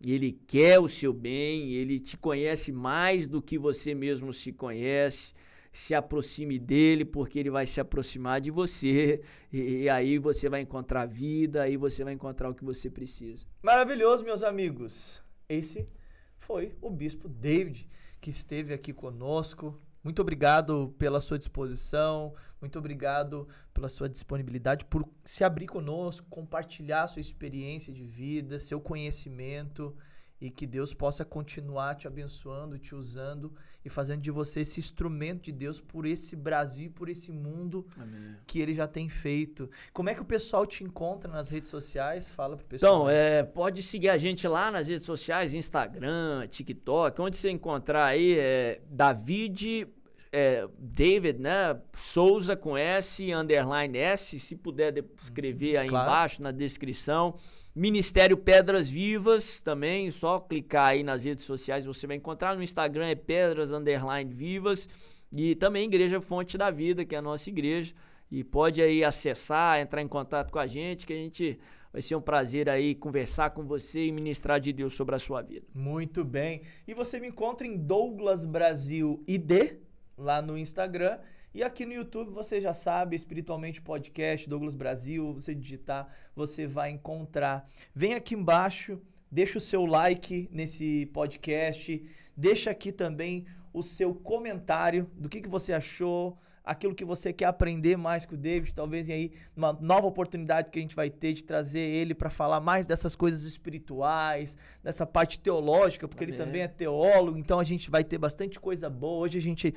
ele quer o seu bem, ele te conhece mais do que você mesmo se conhece. Se aproxime dele, porque ele vai se aproximar de você, e aí você vai encontrar vida, aí você vai encontrar o que você precisa. Maravilhoso, meus amigos. Esse foi o Bispo David, que esteve aqui conosco. Muito obrigado pela sua disposição, muito obrigado pela sua disponibilidade, por se abrir conosco, compartilhar sua experiência de vida, seu conhecimento, e que Deus possa continuar te abençoando, te usando e fazendo de você esse instrumento de Deus por esse Brasil e por esse mundo. Amém. Que Ele já tem feito. Como é que o pessoal te encontra nas redes sociais? Fala pro pessoal. Então, pode seguir a gente lá nas redes sociais, Instagram, TikTok, onde você encontrar aí David, né, Souza com S, _S, se puder escrever aí embaixo na descrição. Ministério Pedras Vivas também, só clicar aí nas redes sociais você vai encontrar. No Instagram é Pedras_Vivas, e também Igreja Fonte da Vida, que é a nossa igreja, e pode aí acessar, entrar em contato com a gente, que a gente vai ser um prazer aí conversar com você e ministrar de Deus sobre a sua vida. Muito bem, e você me encontra em Douglas Brasil ID, lá no Instagram. E aqui no YouTube, você já sabe, Espiritualmente Podcast, Douglas Brasil, você digitar, você vai encontrar. Vem aqui embaixo, deixa o seu like nesse podcast, deixa aqui também o seu comentário do que você achou, aquilo que você quer aprender mais com o David, talvez aí uma nova oportunidade que a gente vai ter de trazer ele para falar mais dessas coisas espirituais, dessa parte teológica, porque ele também é teólogo, então a gente vai ter bastante coisa boa. Hoje a gente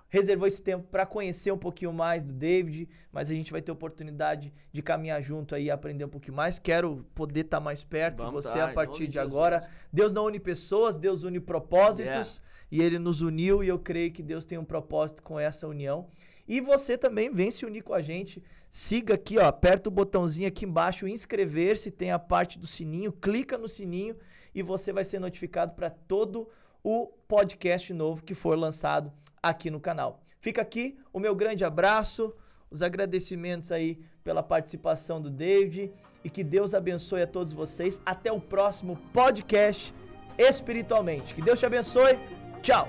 reservou esse tempo para conhecer um pouquinho mais do David, mas a gente vai ter oportunidade de caminhar junto aí e aprender um pouquinho mais. Quero poder estar mais perto de você a partir de agora. Deus não une pessoas, Deus une propósitos, e Ele nos uniu, e eu creio que Deus tem um propósito com essa união. E você também vem se unir com a gente. Siga aqui, ó, aperta o botãozinho aqui embaixo, inscrever-se, tem a parte do sininho, clica no sininho e você vai ser notificado para todo o podcast novo que for lançado aqui no canal. Fica aqui o meu grande abraço, os agradecimentos aí pela participação do David e que Deus abençoe a todos vocês. Até o próximo podcast Espiritualmente. Que Deus te abençoe. Tchau!